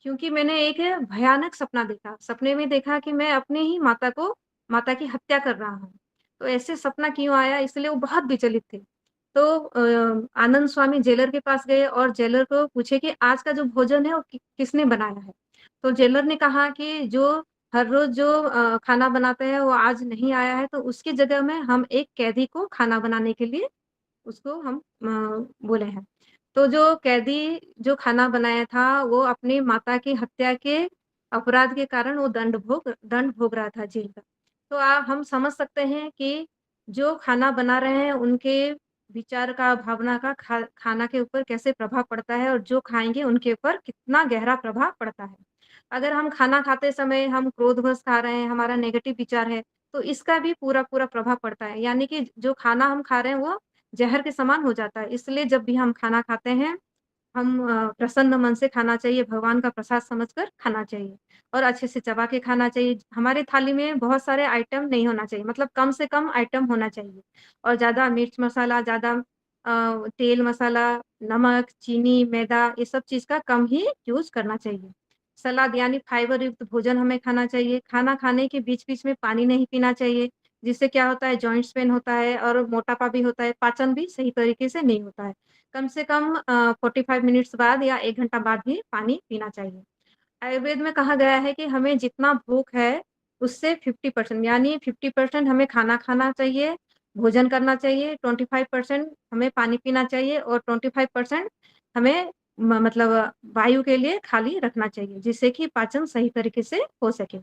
क्योंकि मैंने एक भयानक सपना देखा। सपने में देखा कि मैं अपने ही माता की हत्या कर रहा हूँ। तो ऐसे सपना क्यों आया?" इसलिए वो बहुत विचलित थे। तो आनंद स्वामी जेलर के पास गए और जेलर को पूछे कि आज का जो भोजन है, वो किसने बनाया है? तो जेलर ने कहा कि जो हर रोज़ जो खाना बनाते हैं, वो आज नहीं आया है, तो उसकी जगह में हम एक कैदी को खाना बनाने के लिए उसको हम बोले हैं। तो जो कैदी जो खाना बनाया था, वो अपनी माता की हत्या के अपराध के कारण वो दंड भोग रहा था जेल का। तो हम समझ सकते हैं कि जो खाना बना रहे हैं, उनके विचार का, भावना का खाना के ऊपर कैसे प्रभाव पड़ता है और जो खाएँगे, उनके ऊपर कितना गहरा प्रभाव पड़ता है। अगर हम खाना खाते समय हम क्रोधवश खा रहे हैं, हमारा नेगेटिव विचार है, तो इसका भी पूरा-पूरा प्रभाव पड़ता है। यानी कि जो खाना हम खा रहे हैं, वो ज़हर के समान हो जाता है। इसलिए जब भी हम खाना खाते हैं, हम प्रसन्न मन से खाना चाहिए, भगवान का प्रसाद समझकर खाना चाहिए और अच्छे से चबा के खाना चाहिए। हमारी थाली में बहुत सारे आइटम नहीं होना चाहिए, मतलब कम से कम आइटम होना चाहिए और ज़्यादा मिर्च मसाला, ज़्यादा तेल मसाला, नमक, चीनी, मैदा, ये सब चीज़ का कम ही यूज़ करना चाहिए। सलाद यानी फाइबर युक्त भोजन हमें खाना चाहिए। खाना खाने के बीच-बीच में पानी नहीं पीना चाहिए, जिससे क्या होता है, जॉइंट्स पेन होता है और मोटापा भी होता है, पाचन भी सही तरीके से नहीं होता है। कम से कम 45 मिनट्स बाद या 1 घंटा बाद ही पानी पीना चाहिए। आयुर्वेद में कहा गया है कि हमें जितना भूख है, उससे 50% यानी 50% हमें खाना खाना चाहिए, भोजन करना चाहिए, 25% हमें पानी पीना चाहिए और 25% हमें मतलब वायु के लिए खाली रखना चाहिए, जिससे कि पाचन सही तरीके से हो सके।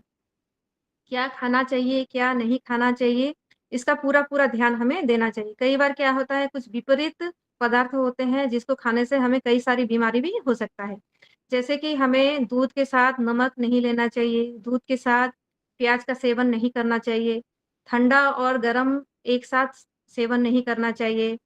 क्या खाना चाहिए, क्या नहीं खाना चाहिए, इसका पूरा-पूरा ध्यान हमें देना चाहिए। कई बार क्या होता है, कुछ विपरीत पदार्थ होते हैं जिसको खाने से हमें कई सारी बीमारी भी हो सकता है। जैसे कि हमें दूध के साथ नमक नहीं लेना चाहिए, दूध के साथ प्याज का सेवन नहीं करना चाहिए, ठंडा और गरम एक साथ सेवन नहीं करना चाहिए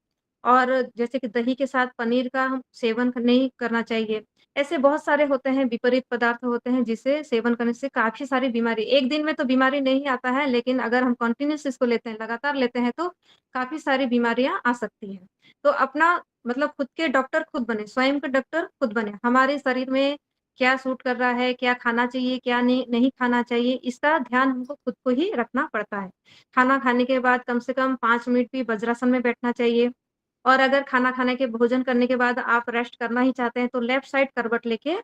और जैसे कि दही के साथ पनीर का हम सेवन नहीं करना चाहिए। ऐसे बहुत सारे होते हैं, विपरीत पदार्थ होते हैं, जिसे सेवन करने से काफ़ी सारी बीमारी, एक दिन में तो बीमारी नहीं आता है, लेकिन अगर हम कंटिन्यूअस इसको लेते हैं, लगातार लेते हैं, तो काफ़ी सारी बीमारियाँ आ सकती हैं। तो अपना मतलब खुद के डॉक्टर खुद बने, स्वयं के डॉक्टर खुद बने। हमारे शरीर में क्या सूट कर रहा है, क्या खाना चाहिए, क्या नहीं खाना चाहिए, इसका ध्यान हमको खुद को ही रखना पड़ता है। खाना खाने के बाद कम से कम 5 मिनट भी वज्रासन में बैठना चाहिए और अगर खाना खाने के भोजन करने के बाद आप रेस्ट करना ही चाहते हैं, तो लेफ्ट साइड करवट लेके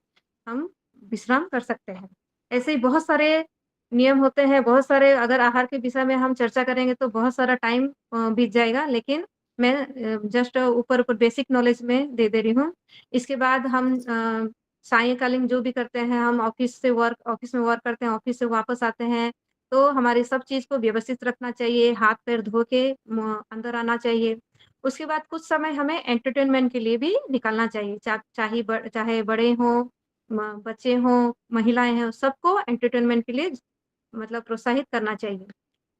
हम विश्राम कर सकते हैं। ऐसे ही बहुत सारे नियम होते हैं, बहुत सारे, अगर आहार के विषय में हम चर्चा करेंगे तो बहुत सारा टाइम बीत जाएगा, लेकिन मैं जस्ट ऊपर-ऊपर बेसिक नॉलेज में दे रही हूँ। इसके बाद हम सायंकालीन जो भी करते हैं, हम ऑफ़िस में वर्क करते हैं, ऑफ़िस से वापस आते हैं, तो हमारी सब चीज़ को व्यवस्थित रखना चाहिए, हाथ-पैर धो के अंदर आना चाहिए। उसके बाद कुछ समय हमें एंटरटेनमेंट के लिए भी निकालना चाहिए। चाहे बड़े हों, बच्चे हों, महिलाएँ हों, सबको एंटरटेनमेंट के लिए मतलब प्रोत्साहित करना चाहिए।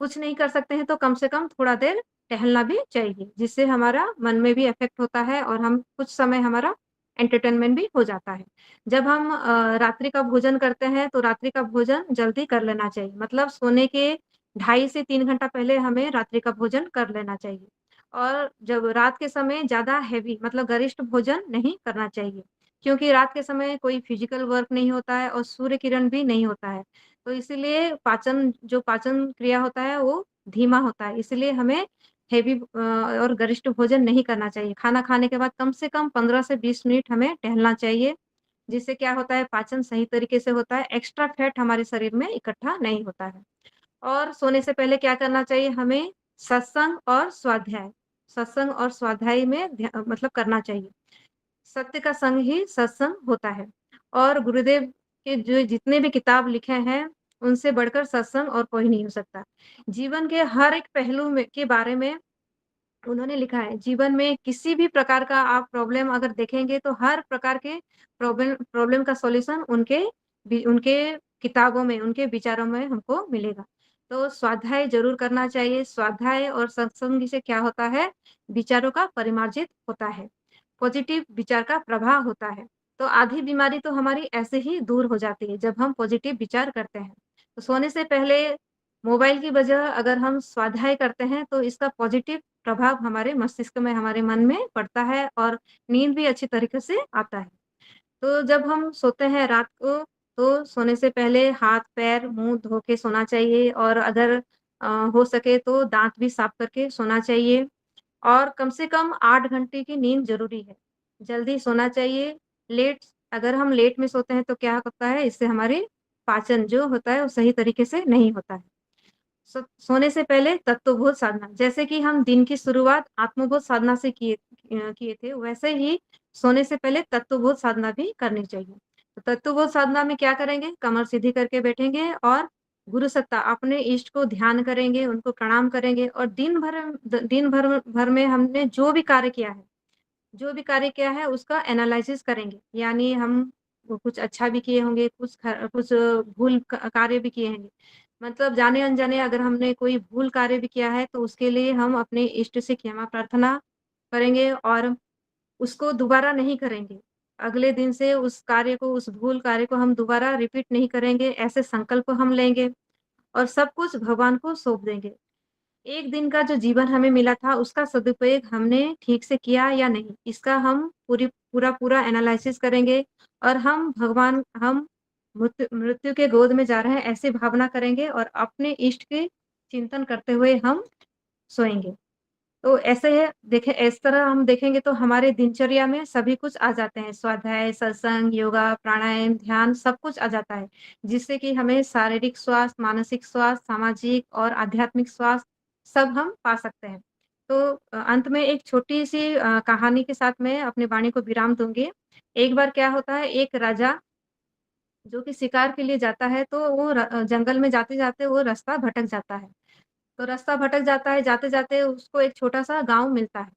कुछ नहीं कर सकते हैं तो कम से कम थोड़ा देर टहलना भी चाहिए, जिससे हमारा मन में भी इफ़ेक्ट होता है और हम कुछ समय हमारा एंटरटेनमेंट भी हो जाता है। जब हम रात्रि का भोजन करते हैं, तो रात्रि का भोजन जल्दी कर लेना चाहिए। मतलब सोने के 2.5 से 3 घंटा पहले हमें रात्रि का भोजन कर लेना चाहिए। और जब रात के समय ज़्यादा हेवी मतलब गरिष्ठ भोजन नहीं करना चाहिए, क्योंकि रात के समय कोई फिज़िकल वर्क नहीं होता है और सूर्य किरण भी नहीं होता है। तो इसीलिए पाचन क्रिया होता है वो धीमा होता है, इसलिए हमें हेवी और गरिष्ठ भोजन नहीं करना चाहिए। खाना खाने के बाद कम से कम 15 से 20 मिनट हमें टहलना चाहिए, जिससे क्या होता है, पाचन सही तरीके से होता है, एक्स्ट्रा फैट हमारे शरीर में इकट्ठा नहीं होता है। और सोने से पहले क्या करना चाहिए हमें, सत्संग और स्वाध्याय। सत्संग और स्वाध्याय में मतलब करना चाहिए। सत्य का संग ही सत्संग होता है और गुरुदेव के जो जितने भी किताब लिखे हैं, उनसे बढ़कर सत्संग और कोई नहीं हो सकता। जीवन के हर एक पहलू में के बारे में उन्होंने लिखा है। जीवन में किसी भी प्रकार का आप प्रॉब्लम अगर देखेंगे तो हर प्रकार के प्रॉब्लम का सॉल्यूशन उनके किताबों में, उनके विचारों में हमको मिलेगा। तो स्वाध्याय ज़रूर करना चाहिए। स्वाध्याय और सत्संग से क्या होता है, विचारों का परिमार्जित होता है, पॉजिटिव विचार का प्रभाव होता है। तो आधी बीमारी तो हमारी ऐसे ही दूर हो जाती है जब हम पॉजिटिव विचार करते हैं। तो सोने से पहले मोबाइल की बजाय अगर हम स्वाध्याय करते हैं तो इसका पॉजिटिव प्रभाव हमारे मस्तिष्क में, हमारे मन में पड़ता है और नींद भी अच्छी तरीके से आता है। तो जब हम सोते हैं रात को, तो सोने से पहले हाथ-पैर, मुँह धो के सोना चाहिए और अगर हो सके तो दाँत भी साफ करके सोना चाहिए और कम से कम 8 घंटे की नींद ज़रूरी है। जल्दी सोना चाहिए। लेट अगर हम लेट में सोते हैं तो क्या होता है, इससे हमारी पाचन जो होता है वो सही तरीके से नहीं होता है। सोने से पहले तत्वबोध साधना, जैसे कि हम दिन की शुरुआत आत्मबोध साधना से किए थे, वैसे ही सोने से पहले तत्वबोध साधना भी करनी चाहिए। तो तत्वबोध साधना में क्या करेंगे, कमर सीधी करके बैठेंगे और गुरु सत्ता अपने इष्ट को ध्यान करेंगे, उनको प्रणाम करेंगे और दिन भर में हमने जो भी कार्य किया है उसका एनालिसिस करेंगे। यानी हम वो कुछ अच्छा भी किए होंगे, कुछ भूल क कार्य भी किए होंगे। मतलब जाने-अनजाने अगर हमने कोई भूल कार्य भी किया है, तो उसके लिए हम अपने इष्ट से क्षमा प्रार्थना करेंगे और उसको दोबारा नहीं करेंगे। अगले दिन से उस भूल कार्य को हम दोबारा रिपीट नहीं करेंगे, ऐसे संकल्प हम लेंगे और सब कुछ भगवान को सौंप देंगे। एक दिन का जो जीवन हमें मिला था, उसका सदुपयोग हमने ठीक से किया या नहीं, इसका हम पूरा एनालिसिस करेंगे और हम मृत्यु के गोद में जा रहे हैं, ऐसी भावना करेंगे और अपने इष्ट के चिंतन करते हुए हम सोएँगे। तो ऐसे है देखें इस तरह हम देखेंगे तो हमारे दिनचर्या में सभी कुछ आ जाते हैं, स्वाध्याय, सत्संग, योगा, प्राणायाम, ध्यान सब कुछ आ जाता है, जिससे कि हमें शारीरिक स्वास्थ्य, मानसिक स्वास्थ्य, सामाजिक और आध्यात्मिक स्वास्थ्य सब हम पा सकते हैं। तो अंत में एक छोटी-सी कहानी के साथ मैं अपनी वाणी को विराम दूँगी। एक बार क्या होता है, एक राजा जो कि शिकार के लिए जाता है, तो वो जंगल में जाते-जाते वो रास्ता भटक जाता है। तो रास्ता भटक जाता है, जाते-जाते उसको एक छोटा-सा गाँव मिलता है।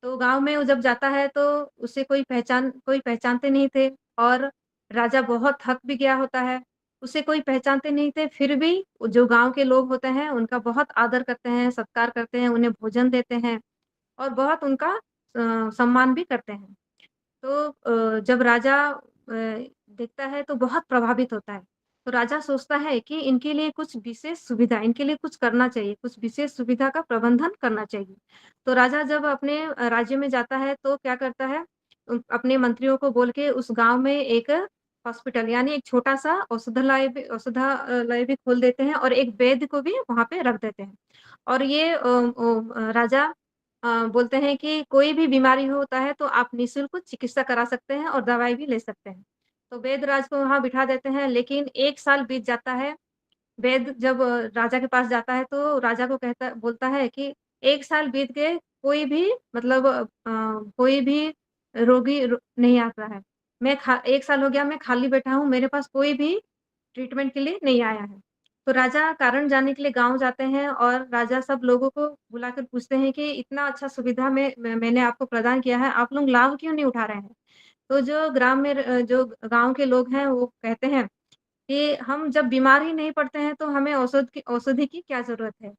तो गाँव में वो जब जाता है तो उसे कोई पहचानते नहीं थे और राजा बहुत थक भी गया होता है। उसे कोई पहचानते नहीं थे, फिर भी जो गाँव के लोग होते हैं, उनका बहुत आदर करते हैं, सत्कार करते हैं, उन्हें भोजन देते हैं और बहुत उनका सम्मान भी करते हैं। तो जब राजा देखता है तो बहुत प्रभावित होता है। तो राजा सोचता है कि इनके लिए कुछ विशेष सुविधा इनके लिए कुछ करना चाहिए, कुछ विशेष सुविधा का प्रबंधन करना चाहिए। तो राजा जब अपने राज्य में जाता है तो क्या करता है, अपने मंत्रियों को बोल के उस गाँव में एक हॉस्पिटल यानी एक छोटा-सा औषधालय भी खोल देते हैं और एक वैद्य को भी वहाँ पे रख देते हैं। और ये राजा बोलते हैं कि कोई भी बीमारी होता है तो आप निःशुल्क चिकित्सा करा सकते हैं और दवाई भी ले सकते हैं। तो वैद्यराज को वहाँ बिठा देते हैं लेकिन 1 साल बीत जाता है। वैद्य जब राजा के पास जाता है तो राजा को बोलता है कि 1 साल बीत गए, कोई भी मतलब कोई भी रोगी नहीं आता है। 1 साल हो गया मैं खाली बैठा हूँ, मेरे पास कोई भी ट्रीटमेंट के लिए नहीं आया है। तो राजा कारण जानने के लिए गाँव जाते हैं और राजा सब लोगों को बुलाकर पूछते हैं कि इतना अच्छा सुविधा मैंने आपको प्रदान किया है, आप लोग लाभ क्यों नहीं उठा रहे हैं? तो जो गाँव के लोग हैं वो कहते हैं कि हम जब बीमार ही नहीं पड़ते हैं तो हमें औषधि की क्या ज़रूरत है?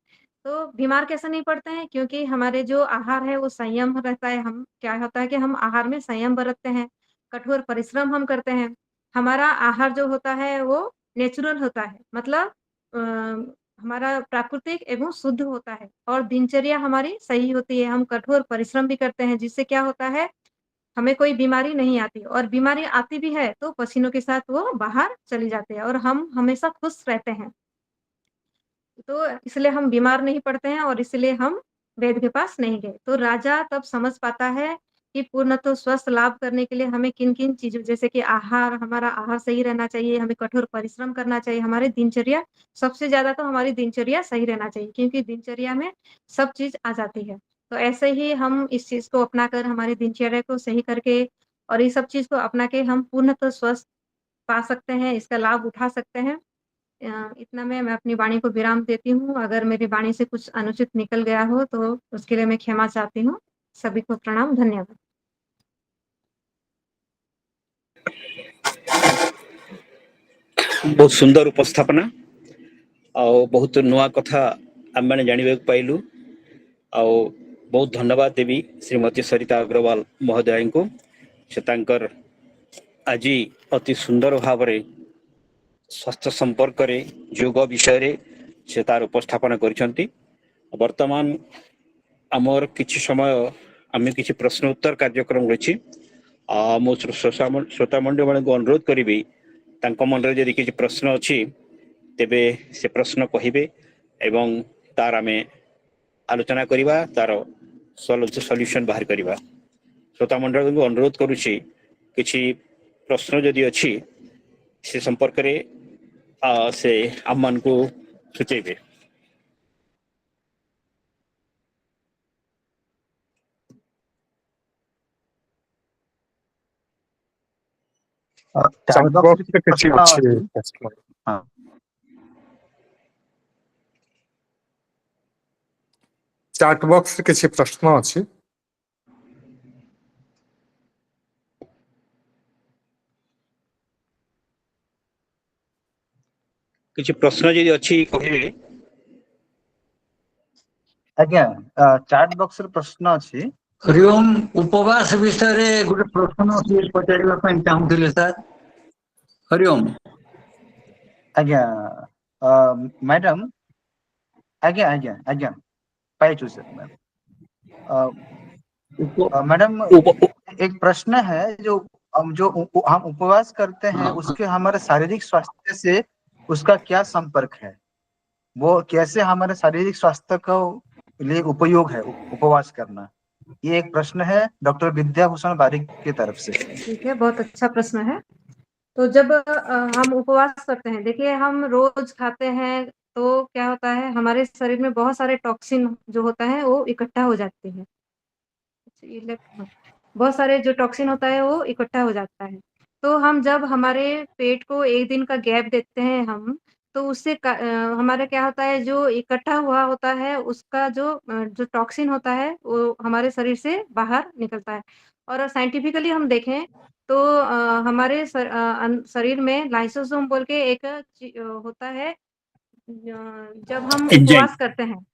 तो बीमार कैसे नहीं पड़ते हैं? क्योंकि हमारे जो आहार है वो संयम रहता है। हम क्या होता है कि हम आहार में संयम बरतते हैं, कठोर परिश्रम हम करते हैं। हमारा आहार जो होता है वो नेचुरल होता है, मतलब अ, हमारा प्राकृतिक एवं शुद्ध होता है और दिनचर्या हमारी सही होती है। हम कठोर परिश्रम भी करते हैं जिससे क्या होता है, हमें कोई बीमारी नहीं आती और बीमारी आती भी है तो पसीनों के साथ वो बाहर चली जाती है और हम हमेशा खुश रहते हैं। तो इसलिए हम बीमार नहीं पड़ते हैं और इसलिए हम वैद्य के पास नहीं गए। तो राजा तब समझ पाता है कि पूर्णतः स्वस्थ लाभ करने के लिए हमें किन-किन चीज़ों जैसे कि हमारा आहार सही रहना चाहिए, हमें कठोर परिश्रम करना चाहिए, हमारी दिनचर्या सबसे ज़्यादा तो हमारी दिनचर्या सही रहना चाहिए क्योंकि दिनचर्या में सब चीज़ आ जाती है। तो ऐसे ही हम इस चीज़ को अपनाकर हमारी दिनचर्या को सही करके और ये सब चीज़ को अपना के हम पूर्णतः स्वस्थ पा सकते हैं, इसका लाभ उठा सकते हैं। इतना में मैं अपनी वाणी को विराम देती हूँ। अगर मेरी वाणी से कुछ अनुचित निकल गया हो तो उसके लिए मैं क्षमा चाहती हूँ। सभी को प्रणाम, धन्यवाद। बहुत सुंदर उपस्थापना और बहुत नुआ कथा आम मैंने जानवा पाइलु। ଆଉ ବହୁତ ଧନ୍ୟବାଦ ଦେବି ଶ୍ରୀମତୀ ସରିତା ଅଗ୍ରୱାଲ ମହୋଦୟଙ୍କୁ। ସେ ତାଙ୍କର ଆଜି ଅତି ସୁନ୍ଦର ଭାବରେ ସ୍ୱାସ୍ଥ୍ୟ ସମ୍ପର୍କରେ ଯୋଗ ବିଷୟରେ ସେ ତାର ଉପସ୍ଥାପନ କରିଛନ୍ତି। ବର୍ତ୍ତମାନ ଆମର କିଛି ସମୟ ଆମେ କିଛି ପ୍ରଶ୍ନ ଉତ୍ତର କାର୍ଯ୍ୟକ୍ରମ ରହିଛି। ମୁଁ ଶ୍ରୋତା ମଣ୍ଡଳୀମାନଙ୍କୁ ଅନୁରୋଧ କରିବି ତାଙ୍କ ମନରେ ଯଦି କିଛି ପ୍ରଶ୍ନ ଅଛି ତେବେ ସେ ପ୍ରଶ୍ନ କହିବେ ଏବଂ ତାର ଆମେ ଆଲୋଚନା କରିବା, ତାର ସଲ୍ୟୁସନ ବାହାର କରିବା। ଶ୍ରୋତା ମଣ୍ଡଳୀଙ୍କୁ ଅନୁରୋଧ କରୁଛି କିଛି ପ୍ରଶ୍ନ ଯଦି ଅଛି ସେ ସମ୍ପର୍କରେ ସେ ଆମମାନଙ୍କୁ ସୂଚେଇବେ। ଚାଟ୍ ବକ୍ସରେ କିଛି ଅଛି ପ୍ରଶ୍ନ? ହଁ, ଚାଟ୍ ବକ୍ସରେ କିଛି ପ୍ରଶ୍ନ ଅଛି? କିଛି ପ୍ରଶ୍ନ ଯଦି ଅଛି କହିବେ। ଆଜ୍ଞା, ଚାଟ୍ ବକ୍ସରେ ପ୍ରଶ୍ନ ଅଛି। ହରିଓମ୍, ଉପବାସ ବିଷୟରେ ଗୋଟେ ପ୍ରଶ୍ନ ପଚାରିବା ପାଇଁ ଚାହୁଁଥିଲେ ସାର୍। ହରିଓମ୍। ଆଜ୍ଞା ମ୍ୟାଡାମ, ଆଜ୍ଞା आज्ञा आज्ञा पाइचु सर। मैडम एक प्रश्न है, जो हम उपवास करते हैं उसके हमारे शारीरिक स्वास्थ्य से उसका क्या संपर्क है? वो कैसे हमारे शारीरिक स्वास्थ्य को लिए उपयोग है उपवास करना? ये एक प्रश्न है डॉक्टर विद्याभूषण बारिक की तरफ से। ठीक है, बहुत अच्छा प्रश्न है। तो जब हम उपवास करते हैं, देखिए हम रोज खाते हैं तो क्या होता है, हमारे शरीर में बहुत सारे टॉक्सिन जो होता है वो इकट्ठा हो जाते हैं। बहुत सारे जो टॉक्सिन होता है वो इकट्ठा हो जाता है। तो हम जब हमारे पेट को एक दिन का गैप देते हैं हम, तो उससे हमारा क्या होता है, जो इकट्ठा हुआ होता है उसका जो टॉक्सिन होता है वो हमारे शरीर से बाहर निकलता है। और साइंटिफिकली हम देखें तो हमारे शरीर में लाइसोसोम बोल के एक होता है। जब हम एंजाइम। उपवास करते हैं,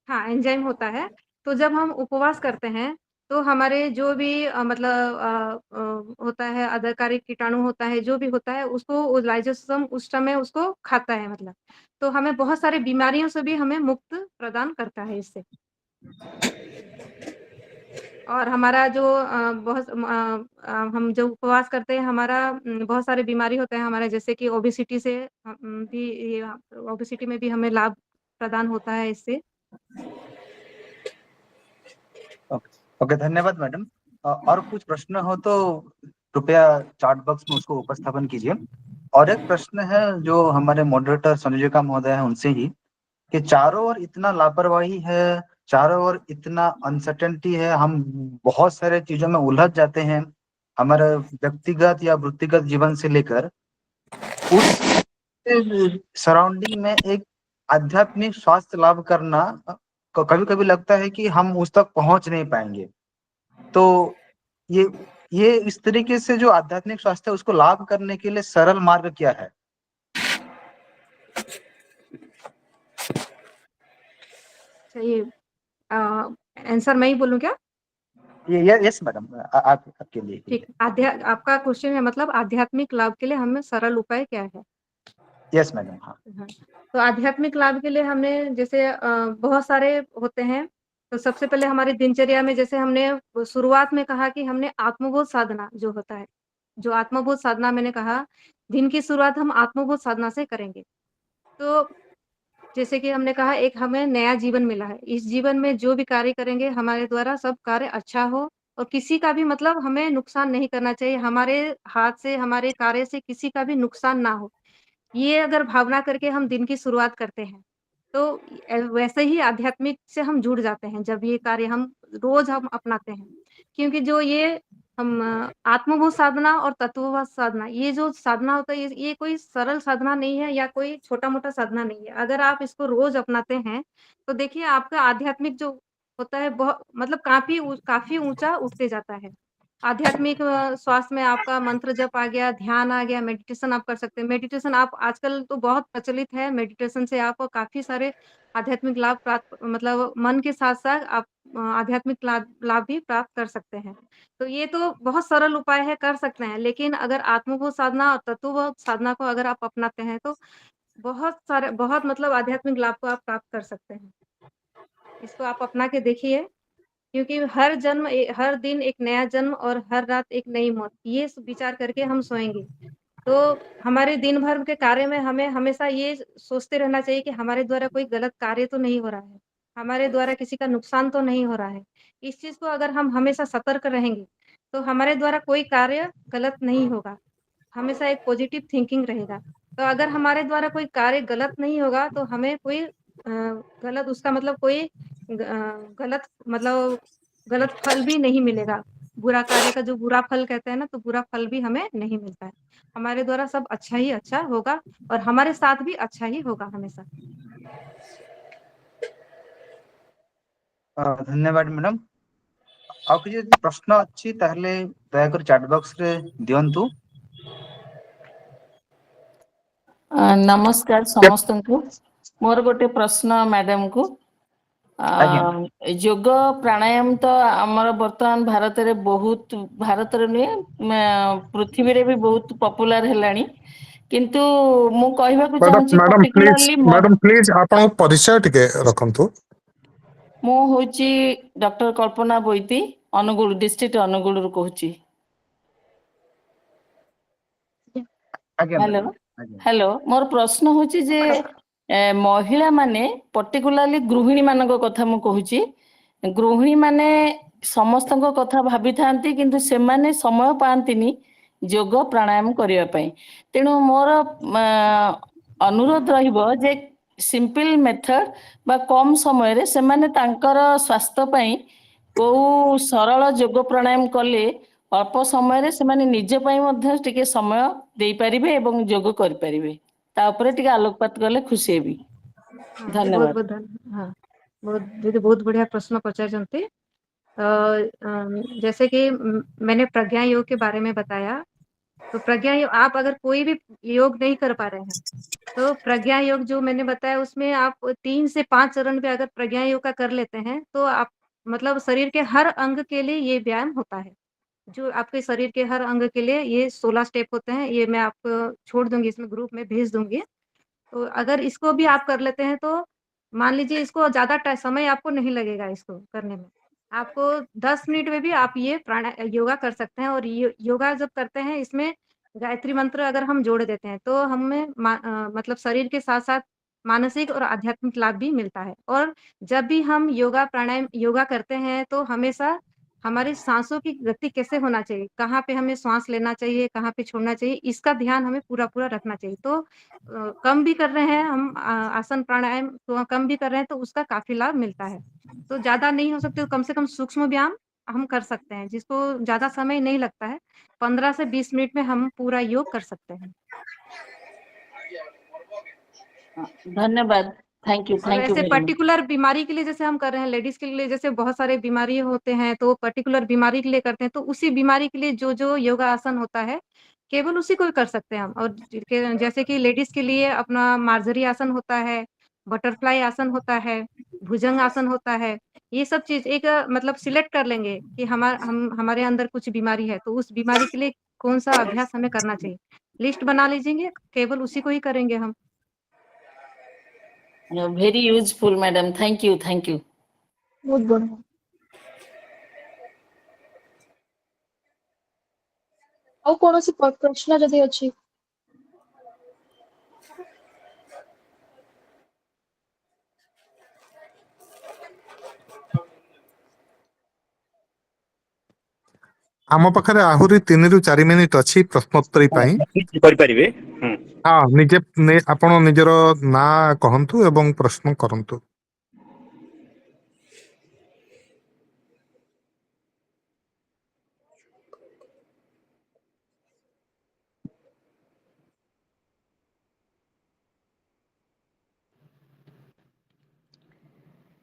हाँ एंजाइम होता है। तो जब हम उपवास करते हैं तो हमारे जो भी होता है, अदरकारी कीटाणु होता है, जो भी होता है उसको लाइसोसोम उस समय उसको खाता है मतलब। तो हमें बहुत सारी बीमारियों से भी हमें मुक्त प्रदान करता है इससे। और हमारा जो हम जो उपवास करते हैं, हमारा बहुत सारे बीमारी होते हैं हमारे, जैसे कि ओबेसिटी से भी, ये ओबेसिटी में भी हमें लाभ प्रदान होता है इससे। ओके, धन्यवाद मैडम। और कुछ प्रश्न हो तो कृपया चार्ट बॉक्स में उसको उपस्थापन कीजिए। और एक प्रश्न है जो हमारे मॉडरेटर संयोजिका महोदय है उनसे ही, कि चारों ओर इतना लापरवाही है, चारों ओर इतना अनसर्टेनिटी है, हम बहुत सारे चीजों में उलझ जाते हैं हमारे व्यक्तिगत या वृत्तिगत जीवन से लेकर, उस सराउंडिंग में एक आध्यात्मिक स्वास्थ्य लाभ करना कभी कभी लगता है कि हम उस तक पहुंच नहीं पाएंगे। तो ये इस तरीके से जो आध्यात्मिक स्वास्थ्य है उसको लाभ करने के लिए सरल मार्ग क्या है? ये आंसर मैं ही बोलूं क्या? ये यस मैडम, आपके लिए। ठीक, आपका क्वेश्चन है मतलब आध्यात्मिक लाभ के लिए हमें सरल उपाय क्या है? यस मैडम, हाँ। हाँ, तो आध्यात्मिक लाभ के लिए हमने जैसे बहुत सारे होते हैं। तो सबसे पहले हमारी दिनचर्या में, जैसे हमने शुरुआत में कहा कि हमने आत्मबोध साधना जो होता है, जो आत्मबोध साधना मैंने कहा, दिन की शुरुआत हम आत्मबोध साधना से करेंगे। तो जैसे कि हमने कहा, एक हमें नया जीवन मिला है, इस जीवन में जो भी कार्य करेंगे हमारे द्वारा सब कार्य अच्छा हो, और किसी का भी मतलब हमें नुकसान नहीं करना चाहिए, हमारे हाथ से, हमारे कार्य से किसी का भी नुकसान ना हो। ये अगर भावना करके हम दिन की शुरुआत करते हैं, तो वैसे ही आध्यात्मिक से हम जुड़ जाते हैं, जब ये कार्य हम रोज़ हम अपनाते हैं। क्योंकि जो ये हम आत्मबोध साधना और तत्वबोध साधना, ये जो साधना होता है ये कोई सरल साधना नहीं है या कोई छोटा-मोटा साधना नहीं है। अगर आप इसको रोज़ अपनाते हैं, तो देखिए आपका आध्यात्मिक जो होता है मतलब काफ़ी ऊँचा उठते जाता है। आध्यात्मिक स्वास्थ्य में आपका मंत्र जप आ गया, ध्यान आ गया, मेडिटेशन आप कर सकते हैं। मेडिटेशन आप आजकल तो बहुत प्रचलित है, मेडिटेशन से आप काफ़ी सारे आध्यात्मिक लाभ प्राप्त मतलब मन के साथ-साथ आप आध्यात्मिक लाभ लाभ भी प्राप्त कर सकते हैं। तो ये तो बहुत सरल उपाय है, कर सकते हैं, लेकिन अगर आत्मबोध साधना और तत्वबोध साधना को अगर आप अपनाते हैं, तो बहुत मतलब आध्यात्मिक लाभ को आप प्राप्त कर सकते हैं। इसको आप अपना के देखिए, क्योंकि हर दिन एक नया जन्म और हर रात एक नई मौत, ये विचार करके हम सोएँगे। तो हमारे दिन भर के कार्य में हमें हमेशा ये सोचते रहना चाहिए कि हमारे द्वारा कोई गलत कार्य तो नहीं हो रहा है, हमारे द्वारा किसी का नुकसान तो नहीं हो रहा है। इस चीज़ को अगर हम हमेशा सतर्क रहेंगे, तो हमारे द्वारा कोई कार्य गलत नहीं होगा, हमेशा एक पॉजिटिव थिंकिंग रहेगा। तो अगर हमारे द्वारा कोई कार्य गलत नहीं होगा, तो हमें कोई गलत उसका मतलब कोई गलत मतलब गलत फल भी नहीं मिलेगा। बुरा कार्य का जो बुरा फल कहते हैं ना, तो बुरा फल भी हमें नहीं मिलता है। हमारे द्वारा सब अच्छा ही अच्छा होगा और हमारे साथ भी अच्छा ही होगा हमेशा। धन्यवाद मैडम। ଆଉ କିଛି ଯଦି ପ୍ରଶ୍ନ ଅଛି ତାହେଲେ ଦୟାକରି ଚାଟ୍ ବକ୍ସରେ ଦିଅନ୍ତୁ। नमस्कार ସମସ୍ତଙ୍କୁ। ମୋର ଗୋଟେ ପ୍ରଶ୍ନ ମ୍ୟାଡାମକୁ। ଆଜ୍ଞା ଯୋଗ ପ୍ରାଣାୟାମ ତ ଆମର ବର୍ତ୍ତମାନ ଭାରତରେ ନୁହେଁ ପୃଥିବୀରେ ବି ବହୁତ ପପୁଲାର ହେଲାଣି, କିନ୍ତୁ ମୁଁ କହିବାକୁ ଚାହୁଁଛି ପର୍ଟିକୁଲାରଲି ମ୍ୟାଡାମ ପ୍ଲିଜ ଆପଣଙ୍କ ପରିଚୟ ଟିକେ ରଖନ୍ତୁ। ମୁଁ ହଉଛି ଡକ୍ଟର କଳ୍ପନା ବୋଇତି, ଅନୁଗୁଳ ଡିଷ୍ଟ୍ରିକ୍ଟ ଅନୁଗୁଳରୁ କହୁଛି। ଆଜ୍ଞା ହ୍ୟାଲୋ ମ୍ୟାଡାମ ଆଜ୍ଞା ହ୍ୟାଲୋ ମୋର ପ୍ରଶ୍ନ ହଉଛି ଯେ ମହିଳା ମାନେ ପର୍ଟିକୁଲାରଲି ଗୃହିଣୀ ମାନଙ୍କ କଥା ମୁଁ କହୁଛି। ଗୃହିଣୀ ମାନେ ସମସ୍ତଙ୍କ କଥା ଭାବିଥାନ୍ତି, କିନ୍ତୁ ସେମାନେ ସମୟ ପାଆନ୍ତିନି ଯୋଗ ପ୍ରାଣାୟାମ କରିବା ପାଇଁ। ତେଣୁ ମୋର ଅନୁରୋଧ ରହିବ ଯେ ସିମ୍ପଲ ମେଥଡ ବା କମ ସମୟରେ ସେମାନେ ତାଙ୍କର ସ୍ୱାସ୍ଥ୍ୟ ପାଇଁ କୋଉ ସରଳ ଯୋଗ ପ୍ରାଣାୟାମ କଲେ ଅଳ୍ପ ସମୟରେ ସେମାନେ ନିଜ ପାଇଁ ମଧ୍ୟ ଟିକେ ସମୟ ଦେଇପାରିବେ ଏବଂ ଯୋଗ କରିପାରିବେ, ତା ଉପରେ ଟିକେ ଆଲୋକପାତ କଲେ ଖୁସି ହେବି। हाँ जी, ଧନ୍ୟବାଦ। हाँ, बहुत बढ़िया प्रश्न पचारଛନ୍ତି। जैसे कि मैंने प्रज्ञा योग के बारे में बताया, तो प्रज्ञा योग आप अगर कोई भी योग नहीं कर पा रहे हैं, तो प्रज्ञा योग जो मैंने बताया उसमें आप 3 से 5 चरण पे अगर प्रज्ञा योग का कर लेते हैं, तो आप मतलब शरीर के हर अंग के लिए ये व्यायाम होता है। जो आपके शरीर के हर अंग के लिए ये 16 स्टेप होते हैं, ये मैं आपको छोड़ दूँगी, इसमें ग्रुप में भेज दूँगी। तो अगर इसको भी आप कर लेते हैं, तो मान लीजिए इसको ज़्यादा समय आपको नहीं लगेगा इसको करने में। आपको 10 मिनट में भी आप ये योगा कर सकते हैं, और योगा जब करते हैं इसमें गायत्री मंत्र अगर हम जोड़ देते हैं, तो हमें मतलब शरीर के साथ-साथ मानसिक और आध्यात्मिक लाभ भी मिलता है। और जब भी हम योगा करते हैं, तो हमेशा हमारी साँसों की गति कैसे होना चाहिए, कहाँ पे हमें श्वास लेना चाहिए, कहाँ पे छोड़ना चाहिए, इसका ध्यान हमें पूरा-पूरा रखना चाहिए। तो कम भी कर रहे हैं हम आसन प्राणायाम तो कम भी कर रहे हैं, तो उसका काफ़ी लाभ मिलता है। तो ज़्यादा नहीं हो सकते तो कम से कम सूक्ष्म व्यायाम हम कर सकते हैं, जिसको ज़्यादा समय नहीं लगता है। 15 से 20 मिनट में हम पूरा योग कर सकते हैं। धन्यवाद। थैंक यू और ऐसे वेरी मच। पर्टिकुलर बीमारी के लिए जैसे हम कर रहे हैं, लेडीज़ के लिए जैसे बहुत सारे बीमारी होते हैं, तो पर्टिकुलर बीमारी के लिए करते हैं, तो उसी बीमारी के लिए जो-जो योगा आसन होता है, केवल उसी को ही कर सकते हैं हम। और जैसे कि लेडीज़ के लिए अपना मार्जरी आसन होता है, बटरफ्लाई आसन होता है, भुजंग आसन होता है। ये सब चीज़ एक मतलब सिलेक्ट कर लेंगे कि हमारे अंदर कुछ बीमारी है, तो उस बीमारी के लिए कौन-सा अभ्यास हमें करना चाहिए। लिस्ट बना लीजिएँगे, केवल उसी को ही करेंगे हम। Very useful madam, thank you thank you. बहुत बढ़िया। ଆଉ କୌଣସି ପ୍ରଶ୍ନ ଯଦି ଅଛି? ଆମ ପାଖରେ ଆହୁରି 3 ରୁ 4 ମିନିଟ ଅଛି ପ୍ରଶ୍ନୋତ୍ତରୀ ପାଇଁ। କରିପାରିବେ। ହଁ ଆପଣ ନିଜର ନାଁ କହନ୍ତୁ ଏବଂ ପ୍ରଶ୍ନ କରନ୍ତୁ।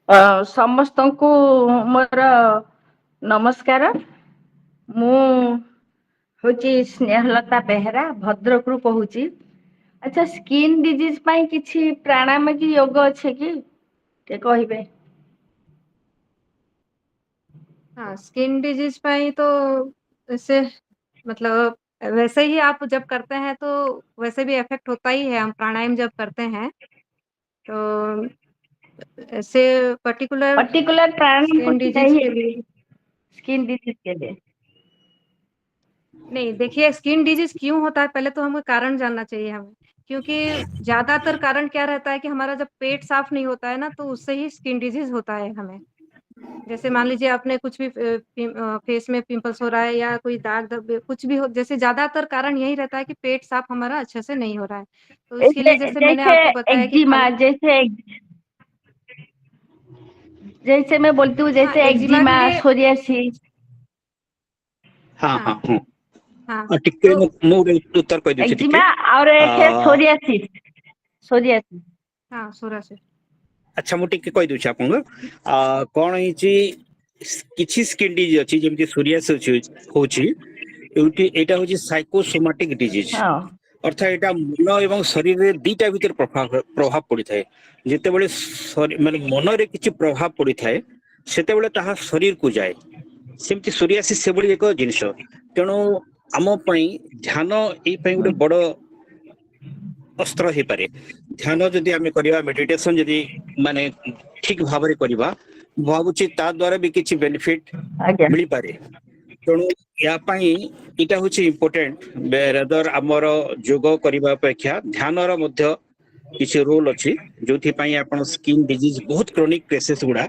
ସମସ୍ତଙ୍କୁ ମୋର ନମସ୍କାର। ମୁଁ ହଉଛି ସ୍ନେହଲତା ବେହେରା, ଭଦ୍ରକରୁ କହୁଛି। ଆଚ୍ଛା, ସ୍କିନ୍ ଡିଜିଜ ପାଇଁ କିଛି ପ୍ରାଣାୟାମ କି ଯୋଗ ଅଛି କି ଟିକେ କହିବେ? हाँ, स्किन डिजीज पाई तो इससे मतलब वैसे ही आप जब करते हैं तो वैसे भी इफेक्ट होता ही है। हम प्राणायाम जब करते हैं तो ऐसे पर्टिकुलर पर्टिकुलर प्राणायाम स्किन कुछ डिजीज नहीं के है लिए स्किन डिजीज के लिए? नहीं, देखिए स्किन डिजीज क्यों होता है पहले तो हमें कारण जानना चाहिए हमें, क्योंकि ज्यादातर कारण क्या रहता है कि हमारा जब पेट साफ नहीं होता है ना तो उससे ही स्किन डिजीज होता है हमें। जैसे मान लीजिए आपने कुछ भी फेस में पिंपल्स हो रहा है या कोई दाग धब्बे कुछ भी हो, जैसे ज्यादातर कारण यही रहता है कि पेट साफ हमारा अच्छे से नहीं हो रहा है। तो इसके लिए जैसे मैंने जैसे आपको बताया कि एक्जिमा, जैसे मैं बोलती हूँ, हाँ, जैसे एक्जिमा के एक्जिमा, लिए सोरियासिस। हाँ हाँ हाँ हूँ हाँ टिके तो ମୁଁ उत्तर कहि दउछि टिके। एक्जिमा और एक है सोरियासिस। सोरियासिस हाँ सूरा से अच्छा ମୁଁ ଟିକେ କହି ଦଉଛି ଆପଣଙ୍କୁ କଣ ହେଇଛି କିଛି ସ୍କିନ୍ ଡିଜିଜ ଅଛି ଯେମିତି ସୋରିଆସିସ୍ ହଉଛି ଏଇଟା ହଉଛି ସାଇକୋସୋମାଟିକ ଡିଜିଜ हाँ ଅର୍ଥାତ ଏଇଟା ମନ ଏବଂ ଶରୀରରେ ଦିଟା ଭିତରେ ପ୍ରଭାବ ପଡିଥାଏ। ଯେତେବେଳେ ମାନେ ମନରେ କିଛି ପ୍ରଭାବ ପଡିଥାଏ ସେତେବେଳେ ତାହା ଶରୀରକୁ ଯାଏ। ସେମିତି ସୋରିଆସିସ୍ ସେଭଳି ଏକ ଜିନିଷ। ତେଣୁ ଆମ ପାଇଁ ଧ୍ୟାନ ଏଇ ପାଇଁ ଗୋଟେ ବଡ ଅସ୍ତ୍ର ହେଇପାରେ। ଧ୍ୟାନ ଯଦି ଆମେ କରିବା, ମେଡିଟେସନ ଯଦି ମାନେ ଠିକ ଭାବରେ କରିବା, ମୁଁ ଭାବୁଛି ତା ଦ୍ୱାରା ବି କିଛି ବେନିଫିଟ ଆଜ୍ଞା ମିଳିପାରେ। ତେଣୁ ୟା ପାଇଁ ଏଇଟା ହଉଛି ଇମ୍ପୋର୍ଟାଣ୍ଟ। ରେଦର ଆମର ଯୋଗ କରିବା ଅପେକ୍ଷା ଧ୍ୟାନର ମଧ୍ୟ କିଛି ରୋଲ ଅଛି, ଯୋଉଥିପାଇଁ ଆପଣ ସ୍କିନ୍ ଡିଜିଜ ବହୁତ କ୍ରୋନିକ କେସେସ ଗୁଡା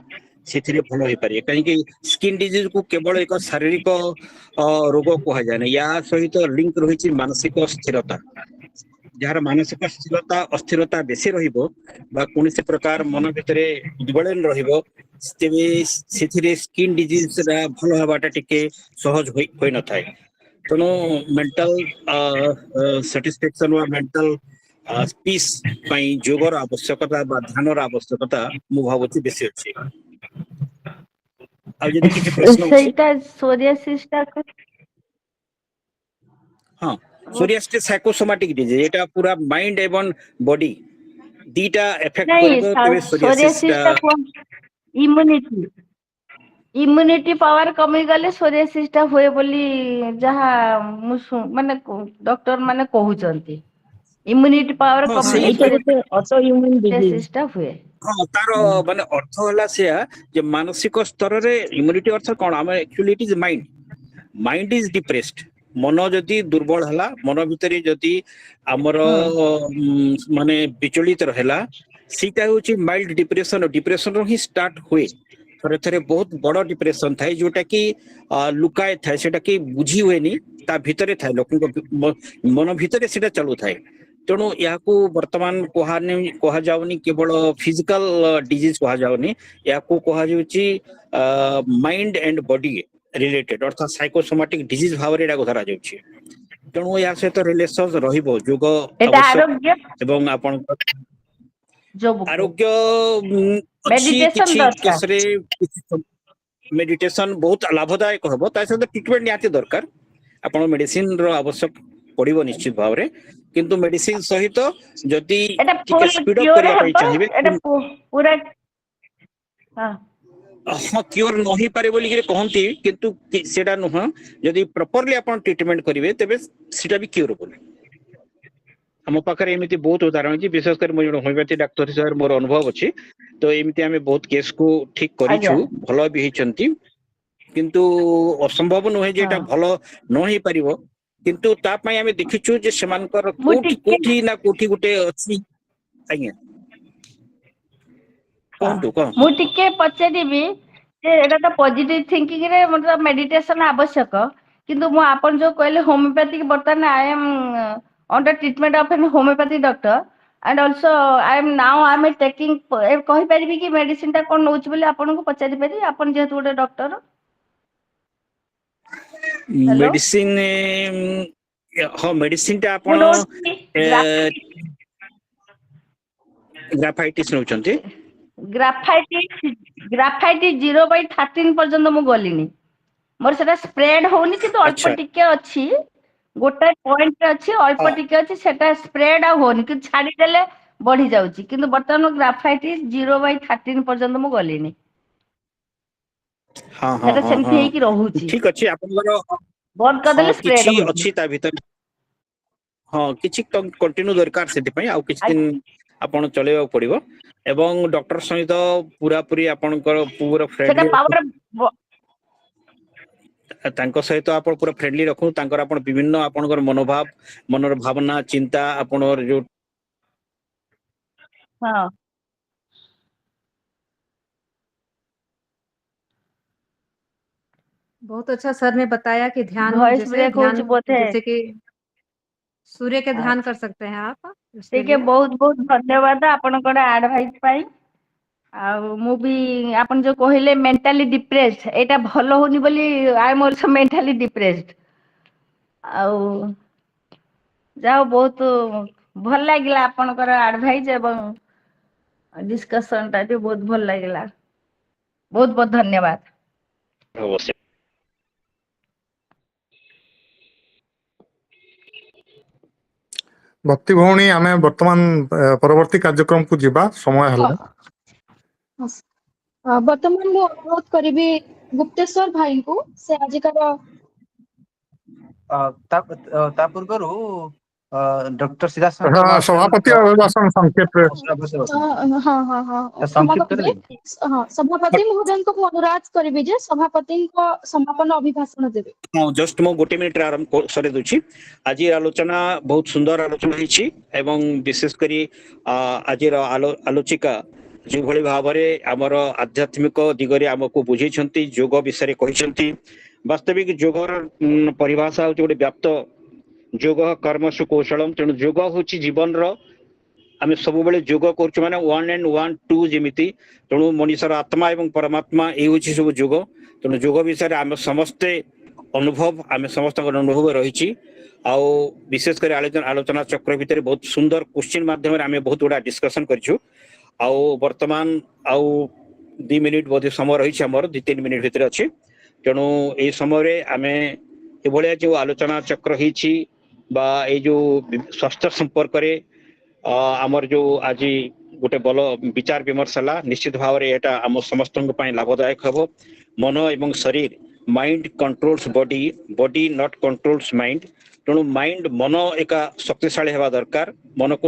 ସେଥିରେ ଭଲ ହେଇପାରିବେ। କାହିଁକି ସ୍କିନ୍ ଡିଜିଜ କୁ କେବଳ ଏକ ଶାରୀରିକ ରୋଗ କୁହାଯାଏନି, ୟା ସହିତ ଲିଙ୍କ ରହିଛି ମାନସିକ ସ୍ଥିରତା। ଯାହାର ମାନସିକ ସ୍ଥିରତା ଅସ୍ଥିରତା ବେଶୀ ରହିବ ବା କୌଣସି ପ୍ରକାର ମନ ଭିତରେ ଉଦ୍ବେଳନ ରହିବ, ତେବେ ସେଥିରେ ସ୍କିନ୍ ଡିଜିଜ ଟା ଭଲ ହେବାଟା ଟିକେ ସହଜ ହୋଇନଥାଏ। ତେଣୁ ମେଣ୍ଟାଲ ସାଟିସ୍ଫାକ୍ସନ ବା ମେଣ୍ଟାଲ ପିସ୍ ପାଇଁ ଯୋଗର ଆବଶ୍ୟକତା ବା ଧ୍ୟାନର ଆବଶ୍ୟକତା ମୁଁ ଭାବୁଛି ବେଶୀ ଅଛି। ଆଉ ଯଦି କିଛି ପ୍ରଶ୍ନ ଅଛି? ସେଇଟା সোরিয়াসিস টা ହଁ, ସୋରିଆସିସ୍ ସାଇକୋସୋମାଟିକ ଡିଜିଜ, ଏଟା ପୁରା ମାଇଣ୍ଡ ଏବଂ ବଡି ଦିଟା ଏଫେକ୍ଟ नहीं, କରିବ। ତେବେ ସୋରିଆସିସ୍ ଟା সোরিয়াসিস টা ইম্ୟୁନିটি ଇମ୍ୟୁନିଟି ପାୱାର କମିଗଲେ ସୋରିଆସିସ୍ ଟା ହୁଏ ବୋଲି ଯାହା ମୁଁ ମାନେ ଡକ୍ଟର ମାନେ କହୁଛନ୍ତି। ଇମ୍ୟୁନିଟି ପାୱାର ହଁ ସେଇ କମିଲେ ଏଇଟା ଗୋଟେ ଅଟୋ ଇମ୍ୟୁନ ଡିଜିଜ। ସୋରିଆସିସ୍ ଟା ହୁଏ। ହଁ, ତାର ମାନେ ଅର୍ଥ ହେଲା ସେୟା ଯେ ମାନସିକ ସ୍ତରରେ ଇମ୍ୟୁନିଟି ଅର୍ଥ କଣ? ଆମେ actually it is mind. Mind is depressed. ମନ ଯଦି ଦୁର୍ବଳ ହେଲା, ମନ ଭିତରେ ଯଦି ଆମର ମାନେ ବିଚଳିତ ରହିଲା, ସେଇଟା ହଉଛି ମାଇଲ୍ଡ ଡିପ୍ରେସନ। ଡିପ୍ରେସନ ହିଁ ଷ୍ଟାର୍ଟ ହୁଏ। ଥରେ ଥରେ ବହୁତ ବଡ ଡିପ୍ରେସନ ଥାଏ ଯୋଉଟା କି ଲୁକାଏ ଥାଏ, ସେଟା କି ବୁଝି ହୁଏନି, ତା ଭିତରେ ଥାଏ, ଲୋକଙ୍କ ମନ ଭିତରେ ସେଟା ଚାଲୁଥାଏ। ତେଣୁ ଏହାକୁ ବର୍ତ୍ତମାନ କୁହାଯାଉନି କେବଳ ଫିଜିକାଲ ଡିଜିଜ କୁହାଯାଉନି, ଏହାକୁ କୁହାଯାଉଛି ମାଇଣ୍ଡ ଆଣ୍ଡ ବଡି ରିଲେଟେଡ, ଅର୍ଥାତ ସାଇକୋସୋମାଟିକ ଡିଜିଜ ଭାବରେ ଏଟାକୁ ଧରାଯାଉଛି। ତେଣୁ ଏହା ସହିତ ରିଲେସନ ରହିବ ଯୋଗ ଏଟା ଆବଶ୍ୟକ। ଆରୋଗ୍ୟ ଏବଂ ଆପଣଙ୍କର ଯୋଗ ଆରୋଗ୍ୟ ଅଛି ମେଡିଟେସନ କିଛି ଦରକାର। କେସରେ ମେଡିଟେସନ ବହୁତ ଲାଭଦାୟକ ହବ, ତା ସହିତ ଟ୍ରିଟମେଣ୍ଟ ନିହାତି ଦରକାର। ଆପଣ ମେଡିସିନ ର ଆବଶ୍ୟକ ପଡିବ ନିଶ୍ଚିତ ଭାବରେ, କିନ୍ତୁ ମେଡିସିନ ସହିତ ଯଦି ଏଟା ଟିକେ ଫୁଲ ସ୍ପିଡ ଅପ୍ କ୍ୟୁର କରିବା ପାଇଁ ହେବ? ଚାହିଁବେ, ଏଟା ପୁରା ହଁ ହଁ କ୍ୟୁର ନ ହେଇପାରେ ବୋଲିକି କହନ୍ତି, କିନ୍ତୁ ସେଟା ନୁହଁ। ଯଦି ପ୍ରପରଲି ଆପଣ ଟ୍ରିଟମେଣ୍ଟ କରିବେ ତେବେ ସେଟା ବି କ୍ୟୁରେବଲ। ଆମ ପାଖରେ ଏମିତି ବହୁତ ଉଦାହରଣ ଅଛି, ବିଶେଷ କରି ମୁଁ ଜଣେ ହୋମିଓପାଥି ଡାକ୍ତର ହିସାବରେ ମୋର ଅନୁଭବ ଅଛି। ତ ଏମିତି ଆମେ ବହୁତ କେସ୍ କୁ ଠିକ କରିଛୁ, ଆଜ୍ଞା ଭଲ ବି ହେଇଛନ୍ତି। କିନ୍ତୁ ଅସମ୍ଭବ ନୁହେଁ ଯେ ଏଟା ହଁ ଭଲ ନ ହେଇପାରିବ। କିନ୍ତୁ ତା ପାଇଁ ଆମେ ଦେଖିଛୁ ଯେ ସେମାନଙ୍କର ମୁଁ କୋଉଠି ଟିକେ କୋଉଠି ନା କୋଉଠି ଗୋଟେ ଅଛି। ଆଜ୍ଞା ହଁ କୁହନ୍ତୁ କଣ? ମୁଁ ଟିକେ ପଚାରିବି ଯେ ଏଟା ତ ପଜିଟିଭ ଥିଙ୍କିଂ ରେ ମେଡିଟେସନ ଆବଶ୍ୟକ, କିନ୍ତୁ ମୁଁ ଆପଣ ଯୋଉ କହିଲେ ହୋମିଓପାଥିକ, ବର୍ତ୍ତମାନ I M under treatment of N homeopathy doctor and also I am now taking କହିପାରିବି କି ମେଡିସିନ ଟା କଣ ନଉଛି ବୋଲି ଆପଣଙ୍କୁ ପଚାରି ପାରିବି, ଆପଣ ଯେହେତୁ ଗୋଟେ ଡକ୍ଟର? ହ୍ୟାଲୋ, ମେଡିସିନ, ହଁ ମେଡିସିନ ଟା ମୁଁ ଆପଣ ନଉଛି ଗ୍ରାଫାଇଟିସ ନଉଛନ୍ତି। ଗ୍ରାଫାଇଟ୍ 0/13 ପର୍ଯ୍ୟନ୍ତ ମୁଁ ଗଲିଣି। ମୋର ସେଟା ସ୍ପ୍ରେଡ ହଉନି କିନ୍ତୁ ଅଳ୍ପ ଆଚ୍ଛା ଟିକେ ଅଛି, ଗୋଟାଏ ପଏଣ୍ଟ ଅଛି, ଅଳ୍ପ ହଁ ଟିକେ ଅଛି, ସେଟା ସ୍ପ୍ରେଡ ଆଉ ହଉନି କିନ୍ତୁ ଛାଡିଦେଲେ ବଢି ଯାଉଛି। କିନ୍ତୁ ବର୍ତ୍ତମାନ ଗ୍ରାଫାଇଟ୍ 0/13 ପର୍ଯ୍ୟନ୍ତ ମୁଁ ଗଲିଣି, ହଁ ହଁ ସେଟା ହଁ ସେମିତି ହଁ ହେଇକି ରହୁଛି, ଠିକ ଅଛି ଆପଣଙ୍କର। ବନ୍ଦ ହଁ କରିଦେଲେ ସ୍ପ୍ରେଡ କିଛି ହଉଛି। ଅଛି ତା ଭିତରେ, ହଁ କିଛି କଣ୍ଟିନ୍ୟୁ ଦରକାର, ସେଥିପାଇଁ ଆଉ କିଛି ଦିନ ଆପଣ ଚଲେଇବାକୁ ପଡିବ ଏବଂ ଡକ୍ଟର ସହିତ ପୁରାପୁରି ଆପଣଙ୍କର ପୁରା ସେଟା ଫ୍ରେଣ୍ଡଲି, ପାୱାର ତାଙ୍କ ସହିତ ଆପଣ ପୁରା ଫ୍ରେଣ୍ଡଲି ରଖନ୍ତୁ। ତାଙ୍କର ଆପଣ ବିଭିନ୍ନ ଆପଣଙ୍କର ମନୋଭାବ, ମନର ଭାବନା, ଚିନ୍ତା, ଆପଣଙ୍କର ଯୋଉ हाँ बहुत अच्छा सर ने बताया कि ध्यान, वॉइस जैसे ब्रेक होची ध्यान, बोथे। जैसे कि सूर्य के हाँ, ध्यान कर सकते हैं आप उसके ठीक है, लिए। बहुत बहुत धन्यवाद आपनकर एडवाइस पाई। ଆଉ ମୁଁ ବି ଆପଣ ଯୋଉ କହିଲେ ମେଣ୍ଟାଲି ଡିପ୍ରେସ୍ଡ, ଏଇଟା ଭଲ ହଉନି ବୋଲି I M also mentally depressed. ଆଉ ଯାଉ ବହୁତ ଭଲ ଲାଗିଲା ଆପଣଙ୍କର ଆଡଭାଇସ୍ ଏବଂ ଡିସ୍କସନ ଟା ବି ବହୁତ ଭଲ ଲାଗିଲା। ବହୁତ ବହୁତ ଧନ୍ୟବାଦ। ଅବଶ୍ୟ। ଭକ୍ତି ଭଉଣୀ, ଆମେ ବର୍ତ୍ତମାନ ପରବର୍ତ୍ତୀ କାର୍ଯ୍ୟକ୍ରମକୁ ଯିବା, ସମୟ ହଁ, ହେଲା। ହଁ। ବର୍ତ୍ତମାନ ମୁଁ ଅନୁରୋଧ କରିବି ଗୁପ୍ତେଶ୍ୱର ଭାଇଙ୍କୁ, ସେ ଆଜିକାର ତା ପୂର୍ବରୁ ଡକ୍ଟର ସିଦ୍ଧାର୍ଥ ହଁ, ସଭାପତି ମହାଶୟଙ୍କ ଅଭିଭାଷଣ ସଂକ୍ଷେପରେ। ହଁ ହଁ ହଁ କ୍ଷମା ସଂକ୍ଷିପ୍ତରେ କରିବେ। ଦେବି। ହଁ, ସଭାପତି ମହୋଦୟଙ୍କୁ ମୁଁ ଅନୁରୋଧ କରିବି ଯେ ସଭାପତିଙ୍କ ସମାପନ ଅଭିଭାଷଣ ଦେବେ। ହଁ, ଜଷ୍ଟ ମୁଁ 1 ମିନିଟରେ ଆରମ୍ଭ ସରେଇ ଦଉଛି। ଆଜି ଆଲୋଚନା ବହୁତ ସୁନ୍ଦର ଆଲୋଚନା ହେଇଛି ଏବଂ ବିଶେଷ କରି ଆଜିର ଆଲୋଚିକା ଯେଉଁଭଳି ଭାବରେ ଆମର ଆଧ୍ୟାତ୍ମିକ ଦିଗରେ ଆମକୁ ବୁଝେଇଛନ୍ତି, ଯୋଗ ବିଷୟରେ କହିଛନ୍ତି। ବାସ୍ତବିକ ଯୋଗର ପରିଭାଷା ହେଉଛି ଗୋଟେ ବ୍ୟାପ୍ତ, ଯୋଗ କର୍ମସୁ କୌଶଳମ୍। ତେଣୁ ଯୋଗ ହେଉଛି ଜୀବନର, ଆମେ ସବୁବେଳେ ଯୋଗ କରୁଛୁ ମାନେ 1 and 1 2 ଯେମିତି। ତେଣୁ ମଣିଷର ଆତ୍ମା ଏବଂ ପରମାତ୍ମା ଏଇ ହେଉଛି ସବୁ ଯୋଗ। ତେଣୁ ଯୋଗ ବିଷୟରେ ଆମେ ସମସ୍ତେ ଅନୁଭବ, ଆମେ ସମସ୍ତଙ୍କର ଅନୁଭବ ରହିଛି। ଆଉ ବିଶେଷ କରି ଆଲୋଚନା ଚକ୍ର ଭିତରେ ବହୁତ ସୁନ୍ଦର କୋଶ୍ଚିନ୍ ମାଧ୍ୟମରେ ଆମେ ବହୁତ ଗୁଡା ଡିସ୍କସନ କରିଛୁ। ଆଉ ବର୍ତ୍ତମାନ ଆଉ 2 ମିନିଟ୍ ବୋଧେ ସମୟ ରହିଛି, ଆମର 2-3 ମିନିଟ୍ ଭିତରେ ଅଛି। ତେଣୁ ଏଇ ସମୟରେ ଆମେ ଏଭଳିଆ ଯୋଉ ଆଲୋଚନା ଚକ୍ର ହେଇଛି ବା ଏଇ ଯୋଉ ସ୍ୱାସ୍ଥ୍ୟ ସମ୍ପର୍କରେ ଆମର ଯୋଉ ଆଜି ଗୋଟେ ଭଲ ବିଚାର ବିମର୍ଶ ହେଲା, ନିଶ୍ଚିତ ଭାବରେ ଏଟା ଆମ ସମସ୍ତଙ୍କ ପାଇଁ ଲାଭଦାୟକ ହେବ। ମନ ଏବଂ ଶରୀର, mind controls body, body not controls mind. ତେଣୁ ମାଇଣ୍ଡ, ମନ ଏକା ଶକ୍ତିଶାଳୀ ହେବା ଦରକାର, ମନକୁ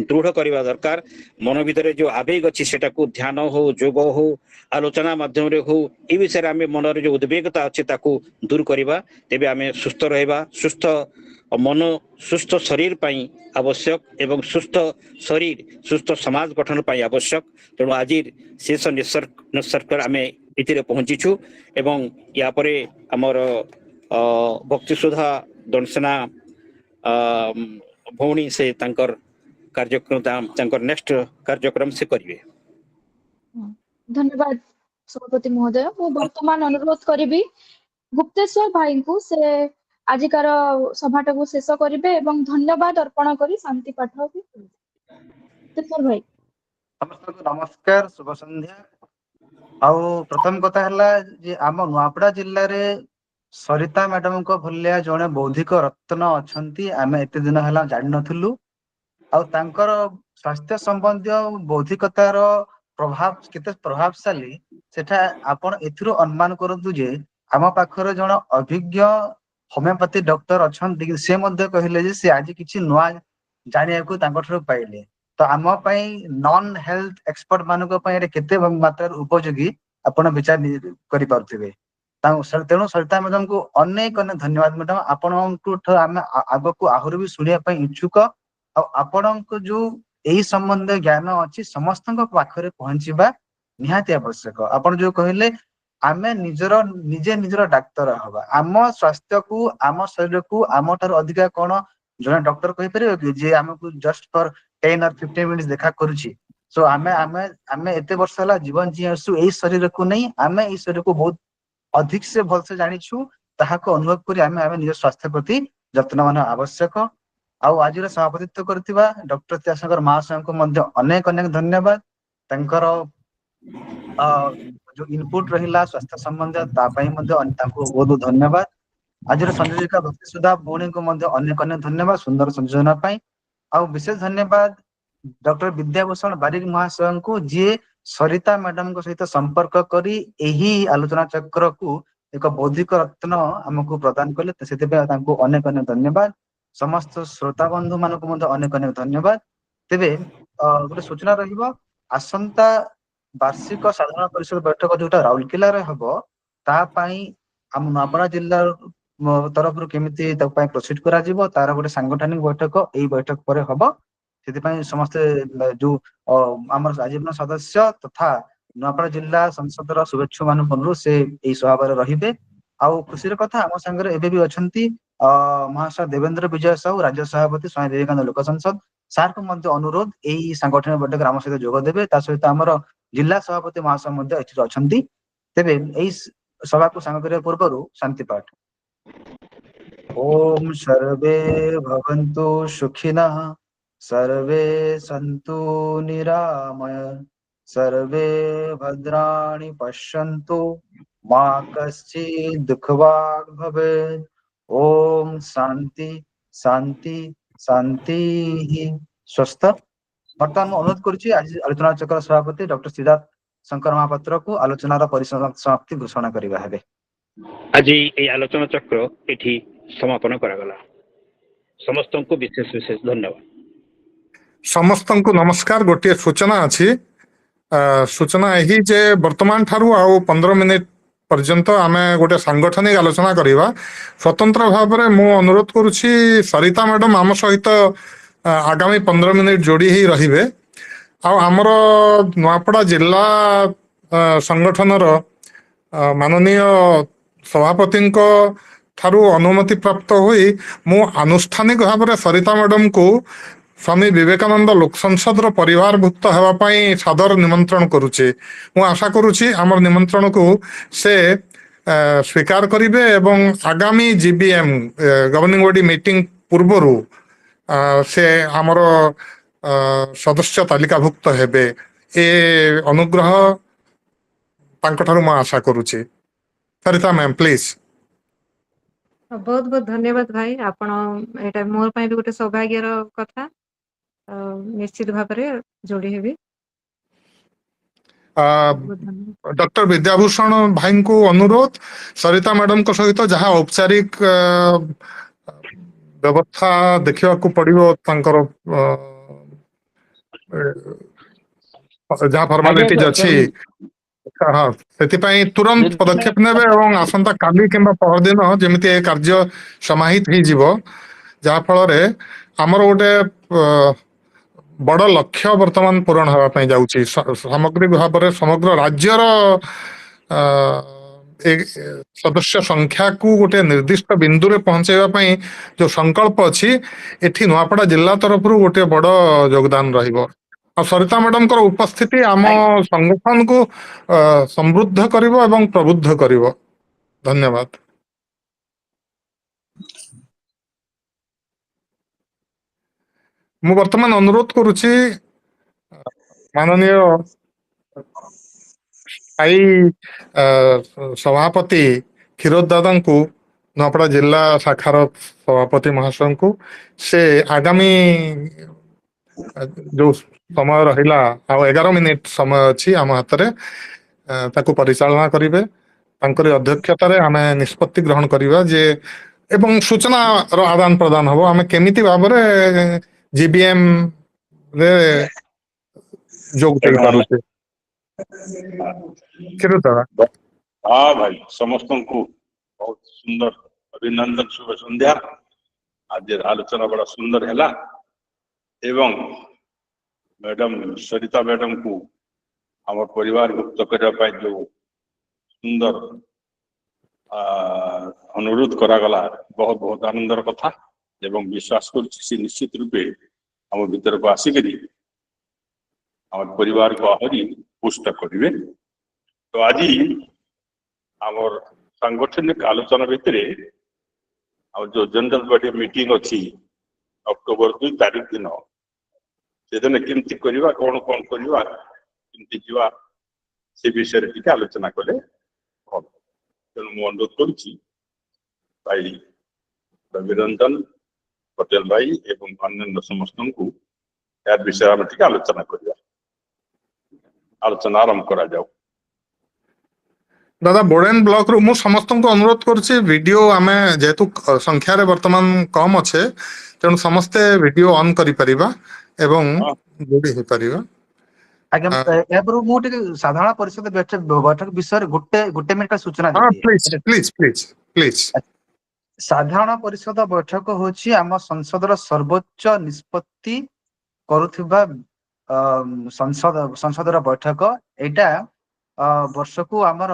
ଦୃଢ କରିବା ଦରକାର। ମନ ଭିତରେ ଯୋଉ ଆବେଗ ଅଛି ସେଟାକୁ ଧ୍ୟାନ ହଉ, ଯୋଗ ହଉ, ଆଲୋଚନା ମାଧ୍ୟମରେ ହଉ, ଏ ବିଷୟରେ ଆମେ ମନରେ ଯୋଉ ଉଦ୍ବେଗତା ଅଛି ତାକୁ ଦୂର କରିବା। ତେବେ ଆମେ ସୁସ୍ଥ ରହିବା। ସୁସ୍ଥ ମନ ସୁସ୍ଥ ଶରୀର ପାଇଁ ଆବଶ୍ୟକ ଏବଂ ସୁସ୍ଥ ଶରୀର ସୁସ୍ଥ ସମାଜ ଗଠନ ପାଇଁ ଆବଶ୍ୟକ। ତେଣୁ ଆଜି ଶେଷ ନିଷ୍କର୍ଷରେ ଆମେ ଏଥିରେ ପହଞ୍ଚିଛୁ ଏବଂ ୟା ପରେ ଆମର ଭକ୍ତି ସୁଧା ଦଣ୍ଡସେନା ଭଉଣୀ ସେ ତାଙ୍କର କାର୍ଯ୍ୟକ୍ରମ, ତାଙ୍କର ନେକ୍ସଟ କାର୍ଯ୍ୟକ୍ରମ ସେ କରିବେ। ଧନ୍ୟବାଦ ସଭାପତି ମହୋଦୟ। ମୁଁ ବର୍ତ୍ତମାନ ଅନୁରୋଧ କରିବି ଗୁପ୍ତେଶ୍ୱର ଭାଇଙ୍କୁ, ସେ ଆଜିକାର ସଭାଟାକୁ ଶେଷ କରିବେ ଏବଂ ଧନ୍ୟବାଦ ଅର୍ପଣ କରି ଶାନ୍ତି ପାଠ ବି କରିବେ। ଗୁପ୍ତେଶ୍ୱର ଭାଇ। ସମସ୍ତଙ୍କୁ ନମସ୍କାର, ଶୁଭ ସନ୍ଧ୍ୟା। ଆଉ ପ୍ରଥମ କଥା ହେଲା ଯେ ଆମ ନୂଆପଡା ଜିଲ୍ଲାରେ ସରିତା ମ୍ୟାଡମଙ୍କ ଭଳିଆ ଜଣେ ବୌଦ୍ଧିକ ରତ୍ନ ଅଛନ୍ତି, ଆମେ ଏତେ ଦିନ ହେଲା ଜାଣିନଥିଲୁ। ଆଉ ତାଙ୍କର ସ୍ୱାସ୍ଥ୍ୟ ସମ୍ବନ୍ଧୀୟ ବୌଦ୍ଧିକତାର ପ୍ରଭାବ କେତେ ପ୍ରଭାବଶାଳୀ ସେଟା ଆପଣ ଏଥିରୁ ଅନୁମାନ କରନ୍ତୁ ଯେ ଆମ ପାଖରେ ଜଣେ ଅଭିଜ୍ଞ ହୋମିଓପାଥି ଡକ୍ଟର ଅଛନ୍ତି, ସେ ମଧ୍ୟ କହିଲେ ଯେ ସେ ଆଜି କିଛି ନୂଆ ଜାଣିବାକୁ ତାଙ୍କ ଠାରୁ ପାଇଲେ। ତ ଆମ ପାଇଁ ନନ୍ ହେଲ୍ଥ ଏକ୍ସପର୍ଟ ମାନଙ୍କ ପାଇଁ ଏଟା କେତେ ମାତ୍ରାରେ ଉପଯୋଗୀ ଆପଣ ବିଚାର କରିପାରୁଥିବେ। ତେଣୁ ସରିତା ମ୍ୟାଡମଙ୍କୁ ଅନେକ ଅନେକ ଧନ୍ୟବାଦ। ମ୍ୟାଡମ, ଆପଣଙ୍କ ଠାରୁ ଆମେ ଆଗକୁ ଆହୁରି ବି ଶୁଣିବା ପାଇଁ ଇଚ୍ଛୁକ। ଆଉ ଆପଣଙ୍କ ଯୋଉ ଏହି ସମ୍ବନ୍ଧୀୟ ଜ୍ଞାନ ଅଛି ସମସ୍ତଙ୍କ ପାଖରେ ପହଞ୍ଚିବା ନିହାତି ଆବଶ୍ୟକ। ଆପଣ ଯୋଉ କହିଲେ ଆମେ ନିଜର ଡାକ୍ତର ହବା, ଆମ ସ୍ୱାସ୍ଥ୍ୟକୁ, ଆମ ଶରୀରକୁ ଆମ ଠାରୁ ଅଧିକା କଣ ଜଣେ ଡକ୍ଟର କହିପାରିବ କି, ଯେ ଆମକୁ ଜଷ୍ଟ ଫର 10 or 15 ମିନିଟ୍ ଦେଖା କରୁଛି। ସୋ ଆମେ ଏତେ ବର୍ଷ ହେଲା ଜୀବନ ଯିଏ ଆସୁ ଏଇ ଶରୀରକୁ ନେଇ, ଆମେ ଏଇ ଶରୀରକୁ ବହୁତ ଅଧିକ ସେ ଭଲସେ ଜାଣିଛୁ। ତାହାକୁ ଅନୁଭବ କରି ଆମେ ନିଜ ସ୍ୱାସ୍ଥ୍ୟ ପ୍ରତି ଯତ୍ନବାନ ଆବଶ୍ୟକ। ଆଉ ଆଜିର ସଭାପତିତ୍ୱ କରିଥିବା ଡକ୍ଟର ତ୍ୟାଶଙ୍କର ମହାଶୟଙ୍କୁ ମଧ୍ୟ ଅନେକ ଅନେକ ଧନ୍ୟବାଦ। ତାଙ୍କର जो इनपुट रहिला स्वास्थ्य संबंधी ता पई मध्ये तांको बहुत बहुत धन्यवाद। आज संयोजिका भक्ति सुधा भौणी को मध्ये अनेक अनेक धन्यवाद सुंदर संयोजना पाई। आ विशेष धन्यवाद डॉक्टर विद्याभूषण बारिक महाशय को जी सरिता मैडम को सहित संपर्क करी एही आलोचना चक्र को एक बौद्धिक रत्न हमको प्रदान कले सेते तांको अनेक अनेक धन्यवाद। समस्त श्रोता बंधु मान को मध्ये अनेक अनेक धन्यवाद। तेबे गोटे सूचना रहिबो आसंता वार्षिक साधारण परिषद बैठक जोटा राउरकेला रे हबो ता पई हम नवापड़ा जिल्ला तरफ केमिति प्रोसीड करा जिवो तार गोटे सांगठनिक बैठक एई बैठक पर हबो सेति समस्त जो आमर आजीवन सदस्य तथा नवापड़ा जिल्ला संसद शुभेच्छु मान अनुरोध से एई सभा रहिबे। आउ खुशीर कथा आम संगे एबे भी अछंती महाशय देवेंद्र विजय साहू राज्य सभापति स्वामी विवेकानंद लोक संसद सार को मध्य अनुरोध एई सांगठनिक बैठक आम सहित जोग देबे ता सहित आमर जिला सभापति महाशय मध्य एथि अछंती। तेबे एई सभा को सांग करिया पूर्वरु शांति पाठ। ओम सर्वे भवन्तु सुखिनः सर्वे सन्तु निरामय सर्वे भद्राणि पश्यन्तु मा कश्चित् दुःखभाग् भवेत्। ओम शांति शांति शांति स्वस्थ। वर्तमान मैं अनुरोध करुछि आज आलोचना चक्र सभापति डॉक्टर सिद्धार्थ शंकर महापात्र को आलोचनार परिसमाप्ति घोषणा करिबा हेबे। आज ये आलोचना चक्र एठी समापन करागला। समस्त को विशेष विशेष धन्यवाद। समस्त को नमस्कार। गोटे सूचना अच्छी सूचना यही जे वर्तमान ठारू आउ 15 मिनिट पर्यंत आमे गोटे सांगठनिक आलोचना करिबा। स्वतंत्र भाव में मु अनुरोध करुछि सरिता मैडम आम सहित आगामी 15 मिनिट जोड़ी ही रहिबे। आमर नुआपड़ा जिला संगठनर माननीय सभापति ठारू अनुमति प्राप्त हुई मु आनुष्ठानिक भाव में सरिता मैडम को स्वामी विवेकानंद लोक संसद परिवारभुक्त होगापाई सादर निमंत्रण करुचे। मु आशा करुची आमर निमंत्रण को से स्वीकार करिवे एवं आगामी जीबीएम गवर्निंग बॉडी मीटिंग पूर्वरु से आमर सदस्य तालिकाभुक्त हेबे ए अनुग्रह तांको मु आशा करुची। सरिता मैम प्लीज। बहुत बहुत धन्यवाद भाई आपण एटा मोर पई भी गोटे सौभाग्यर कथा निश्चित भाव में जोड़ी हेबी। डॉक्टर विद्याभूषण भाई को अनुरोध सरिता मैडम को सहित जहाँ औपचारिक व्यवस्था देखा पड़ो जहाँ फॉर्मालिटीज अच्छी हाँ से तुरंत पदक्षेप नेबे एवं आसंता काली किंबा परदिन जमिति ए कार्य समाहित हो जिवो जहाँ फल रे हमर गोटे बड़ लक्ष्य वर्तमान पूरण होगा जाउची। सामग्रिक भाव में समग्र राज्यर सदस्य संख्या को गोटे निर्दिष्ट बिंदु रे पहुंचाइबा जो संकल्प अच्छी एठी नुआपड़ा जिला तरफ गोटे बड़ योगदान रहिबो। और सरिता मैडम को उपस्थिति आम संगठन को समृद्ध करिवो एवं प्रबुद्ध करिवो। धन्यवाद। मु वर्तमान अनुरोध करुछि माननीय सभापति क्षीरोद दादा को नुआपड़ा जिला शाखार सभापति महाशय को से आगामी जो समय रहिला आ 11 मिनिट समय अच्छी आम हाथ में परिचालना करेंगे। अध्यक्षतार आम निष्पत्ति ग्रहण करवा जे एवं सूचना आदान प्रदान हम आम केमिति भाव में जीबीएम रे जोग दे पारुछे। हाँ भाई समस्त को बहुत सुंदर अभिनंदन शुभ संध्या। आज आलोचना बड़ा सुंदर है एवं मैडम सरिता मैडम को आम परिवार गुप्त करने जो सुंदर अनुरोध करागला बहुत बहुत आनंदर कथा एवं विश्वास कर निश्चित रूपे आम भीतर को आसिक आम परिवार को आहरी पुष्ट करेंगे। तो आज आमर सांगठनिक आलोचना भितर जो जनरल बॉडी मीटिंग अच्छी अक्टोबर 2 तारीख दिन से केमती करवा कौन कौन करवा केमती जीवा से विषय टिके आलोचना कले भल तेणु मु अनुरोध करुच्ची भाई रविरंजन पटेल भाई एवं अन्य समस्त को यार विषय आम टिके आलोचना करिया आलोचना आरंभ करा जाऊ दादा बोडेन ब्लॉक रु मु समस्त को अनुरोध करुच्ची वीडियो आमे जेहेतु संख्या रे वर्तमान कम अच्छे तेणु समस्ते वीडियो ऑन करि परिबा एवं जोड़ी हो परिबा आज्ञा एबरु मु टिके साधारण परिषद बैठक विषय गोटे मिनिट सूचना हाँ देबी प्लीज प्लीज प्लीज प्लीज साधारण परिषद बैठक होची आम संसदर सर्वोच्च निष्पत्ति करुथिबा संसदर बैठक एटा वर्ष को आमर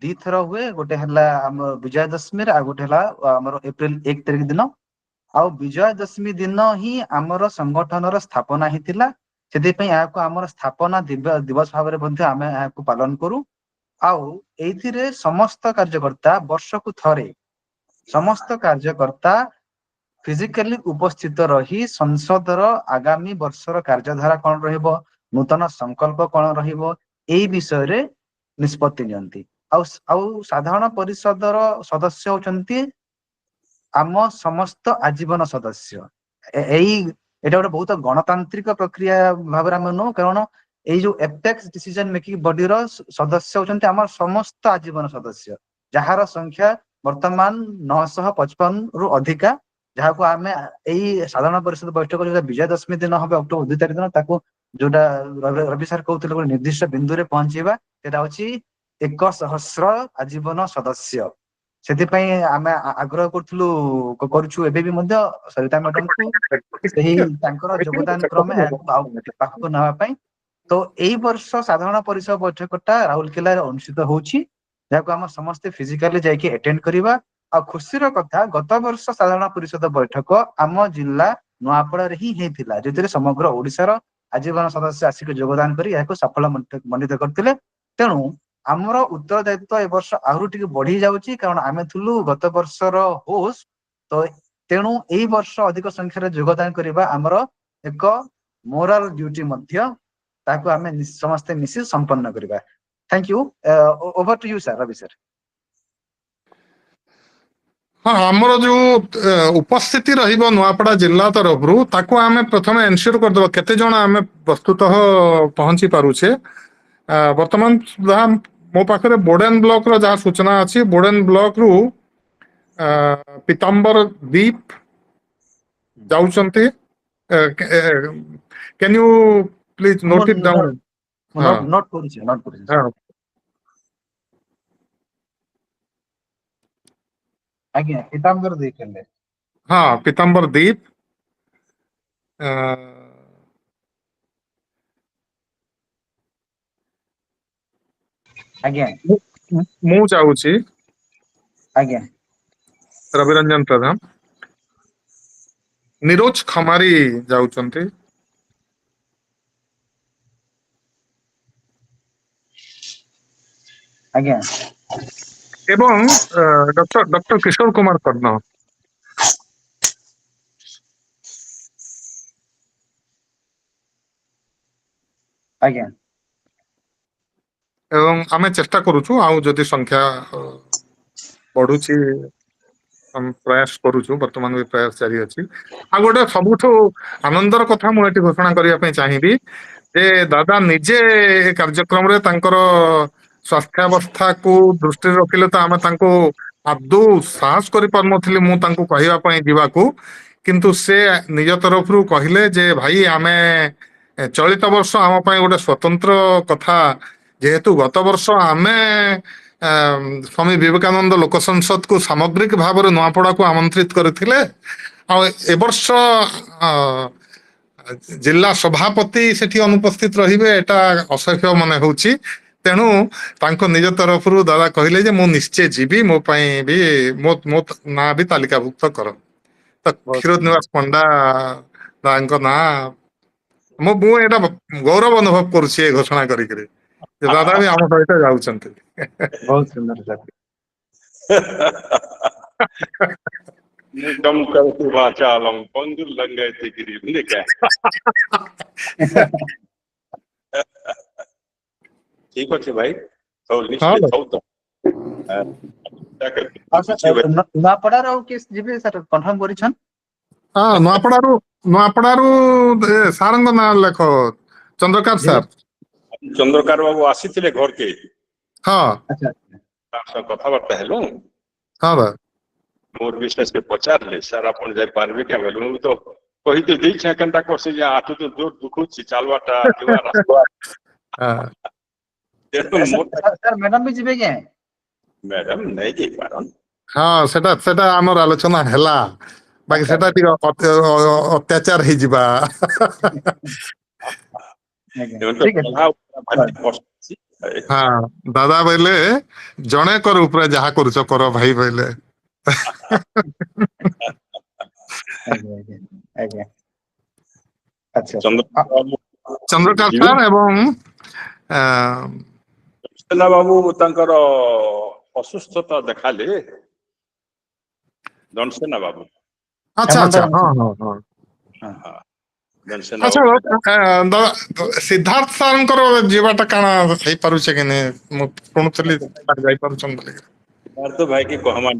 दी थर हुए गोटे हला आम विजय दशमी आ गोटे हला आमर एप्रिल 1 तारिख दिन आ विजय दशमी दिन ही आमर संगठनर स्थापना हितिला सेदिपई याको आमर स्थापना दिवस भाबरे मध्ये आमे याको पालन करू आउ एथिरे समस्त कार्यकर्ता वर्ष को थरे समस्त कार्यकर्ता फिजिकली उपस्थित रही संसदर आगामी वर्षर कार्यधारा कौन रहिबो नूतन संकल्प कौन रहिबो एई विषय रे निष्पत्ति नियंती आउ साधारण परिषदर सदस्य होचंती आम समस्त आजीवन सदस्य एई एटा गोटे बहुत गणतांत्रिक प्रक्रिया भाव आम नु कारण एई जो एपेक्स डिसीजन मेकिंग बॉडी रो सदस्य होचंती आम समस्त आजीवन सदस्य जहार संख्या वर्तमान 955 रु अधिका जहां को आमे एई साधारण परिषद बैठक जो विजय दशमी दिन हबे अक्टोबर 2 तारिख दिन ताको जोटा रवि सर कहउतले गोटे निर्दिष्ट बिंदु रे पहुंचीबा सेटा होची 1,000 आजीवन सदस्य सेथिपई आमे आग्रह करथुलु करूछु एबे भी मध्ये सरिता मैडम को सही तांकर योगदान क्रमे पाखको नवा पई तो एई वर्ष साधारण परिषद बैठकटा राउरकेला रे अनुष्ठित होउची जाको हम समस्त फिजिकली जाइके अटेंड करिबा आ खुशीर कथा गत वर्ष साधारण परिषद बैठक आम जिला नुआपड़ा रे ही हेतिला जेतरे समग्र ओडिसा रो आजीवन सदस्य आसिक योगदान करी याको सफल मंडित करथिले तेणु आमर उत्तरदायित्व ए वर्ष आहुरी टिके बढ़ी जाउची कारण आमे थुलु गत वर्षर होस्ट तो तेणु एई वर्ष अधिक संख्या रे योगदान करिबा आमर एक मोराल ड्यूटी मध्य ताको आमे समस्त मिसी संपन्न करिबा thank you over to you sir Ravi sir हाँ आमर जो उपस्थिति रहिबो नुआपड़ा जिला तरफरु ताको आमे प्रथमे एनश्योर कर दबो केते जण आमे वस्तुतः पहुंची पारुछे वर्तमान जहाँ मो पाखरे बोडेन ब्लॉक रो जहाँ सूचना अछि बोडेन ब्लॉक रु पीताम्बर दीप जाउचंती can you please note it down note करूची आज्ञा पीताम्बर दीप हेले हाँ पीताम्बर दीप आज्ञा मु जाउची आज्ञा रविरंजन प्रधान निरोज खमारी जाउचंती आज्ञा एवं डॉक्टर किशोर कुमार कर्ण आज्ञा एवं आमे चेष्टा करूछु आउ जदि संख्या बढ़ुची हम प्रयास करूछु वर्तमान भी प्रयास जारी अछि आ गोटे सबुठो आनंदर कथा मु एटी घोषणा करिया पे चाहिबी जे दादा निजे कार्यक्रम रे तांकर स्वास्थ्यावस्था को दृष्टि रखिले तो आमे तांको आदौ साहस करि परनथिले मु तांको कहिबा पई जीवाकू किंतु से निज तरफरु कहिले जे भाई आमे चलित वर्ष आम पई गोटे स्वतंत्र कथा जेहेतु गत वर्ष आमे स्वामी विवेकानंद लोक संसद को सामग्रिक भाव नुआपड़ा को आमंत्रित करथिले आ ए वर्ष जिला सभापति सेठी अनुपस्थित रहिबे एटा असह्य मने होउची तेणु तांको निज तरफरु दादा कहिले जे मु निश्चय जीवी मो पई भी मो ना भी तालिकाभुक्त कर तो क्षीरोद निवास पंडा दांको ना मु एटा गौरव अनुभव करूची घोषणा करी दादा भी आम सहित जाउचंती बहुत सुंदर सर निकम करतु वाचालम पंजुल लंगयति गिरिम देखा ठीक ठीक अच्छे भाई तो लिस्ट हाँ रे भाई। थाउ तो और सर नुआपड़ार और किस जिबे सर कंफर्म करिछन ହଁ ନୂଆପଡାରୁ ସାରଙ୍କ ନାଁ ଲେଖ ଚନ୍ଦ୍ରକାନ୍ତ ସାର୍। चंद्रकार बाबू आसीथिले घर के ହଁ अच्छा तार सह कथाबार्ता हेलु ହଁ ଭାଇ। मोर विशेष के पचारले सर अपन जाय पारबे के बोलू तो कहि तो देई छ केनता करसे जे आठु तो जोर दुखुची चालवाटा केवा रास्ता ହଁ। मोर सर मैडम भी जिबे के मैडम नहीं जाई पारन ହଁ ସେଟା ଆମର ଆଲୋଚନା ହେଲା ବାକି ସେଟା ଟିକେ ଅତ୍ୟାଚାର ହେଇଯିବା। एवं तो ठीक है पढ़ा भारी कष्ट छी ହଁ ଦାଦା ବୋଇଲେ ଜଣେ କର ଉପରେ ଯାହା କରୁଛ କର ଭାଇ ବୋଇଲେ। ଆଜ୍ଞା ଆଚ୍ଛା चंद्रकार बाबू ଚନ୍ଦ୍ରକାନ୍ତ जीवित ସାର୍ ଏବଂ ଆ, सेना बाबू तांकर असुस्थता देखाले दंसेना बाबू ଆଚ୍ଛା ଆଚ୍ଛା ହଁ ହଁ ହଁ। दंसेना ଆଚ୍ଛା बाबू ସିଦ୍ଧାର୍ଥ ସାର୍ଙ୍କର ଯିବାଟା କାଣା ହେଇପାରୁଛେ କି ନାଇଁ ମୁଁ ଶୁଣୁଥିଲି ଯାଇପାରୁଛନ୍ ବୋଲି। यार तो भाई की कहमा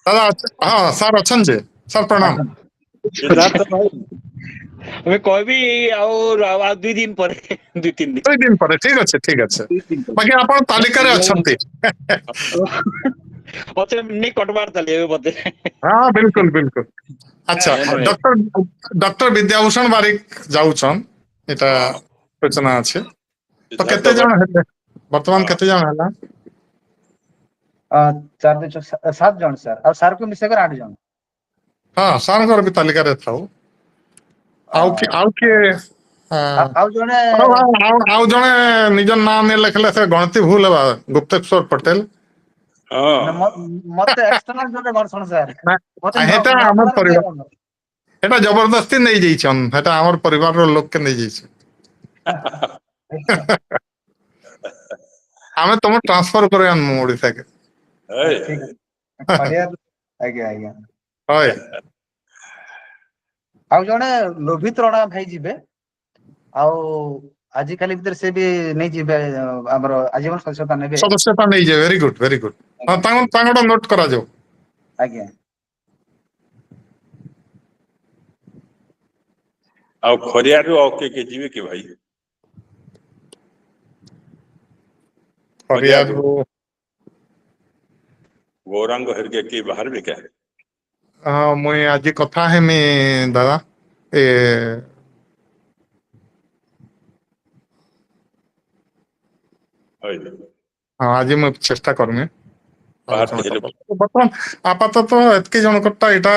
ଦାଦା ହଁ ସାର୍ ଅଛନ୍ତି ଯେ ସାର୍ ପ୍ରଣାମ। सिद्धार्थ भाई আমি কবি ଆଉ 2 ଦିନ ପରେ 2-3 ଦିନ 2 ଦିନ ପରେ ଠିକ ଅଛି ଠିକ ଅଛି ବାକି ଆପଣ ତାଲିକାରେ ଅଛନ୍ତି। ମତେ ନେଇ କଟବାର ଚାଲି ଏବେ ମତେ ହଁ ବିଲକୁଲ ବିଲକୁଲ। ଆଚ୍ଛା ଡକ୍ଟର ବିଦ୍ୟାଭୂଷଣ ବାରିକ ଯାଉଛନ୍ ଏଟା ସୂଚନା ଅଛି ତ सिद्धार्थ କେତେ भाई ଜଣ ହେଲେ ବର୍ତ୍ତମାନ କେତେ ଜଣ ହେଲା? 7 जन सर और सर को मिसेकर 8 जन ହଁ ସାର୍ଙ୍କର ବି ତାଲିକାରେ ଥାଉ ଆଉ କିଏ ଆଉ ଜଣେ ଆଉ ଜଣେ ନିଜ ନାଁ ନେଇ ଲେଖିଲେ ସେ ଗଣତି ଭୁଲ ହେବା ଗୁପ୍ତେଶ୍ୱର ପଟେଲ। मते एक्सटर्नल जने वर्षण सर ନା, मते ହେଟା न ଆମର पड़ार ପରିବାର ହେଟା ଜବରଦସ୍ତି ନେଇଯାଇଛନ୍ ହେଟା ଆମର ପରିବାରର ଲୋକକେ ନେଇଯାଇଛନ୍। ଆମେ ତମ ଟ୍ରାନ୍ସଫର କରି ଆନମୁ ଓଡିଶାକେ। ठीक है बढ़िया आज्ञा आज्ञा ହଏ ଆଉ ଜଣେ ଲୋଭିତ ରଣା ଭାଇ ଯିବେ ଆଉ ଆଜି କାଲି ଭିତରେ ସେ ବି ନେଇ ଯିବେ ଆମର ଆଜୀବନ ସଦସ୍ୟତା ନେବେ ସଦସ୍ୟତା ନେଇଯିବେ ଭେରି ଗୁଡ ଭେରି ଗୁଡ। ହଁ ତାଙ୍କଟା ନୋଟ କରାଯାଉ। ଆଜ୍ଞା ଆଉ ଖରିଆରୁ ଆଉ କିଏ ଯିବେ କି ଭାଇ ହରିଆରୁ ଗୌରାଙ୍ଗ ହେରିକା କିଏ ବାହାରିବେ क्या ହଁ ମୁଇଁ ଆଜି କଥା ହେମି ଦାଦା ଏ ହଇ ହଁ ଆଜି ମୁଁ ଚେଷ୍ଟା କରମି ଆଲୋଚନା ବାହାରते ହେଲେ କରବା ବର୍ତ୍ତମାନ ଆପାତତଃ ଏତିକି ଜଣକରଟା ଏଇଟା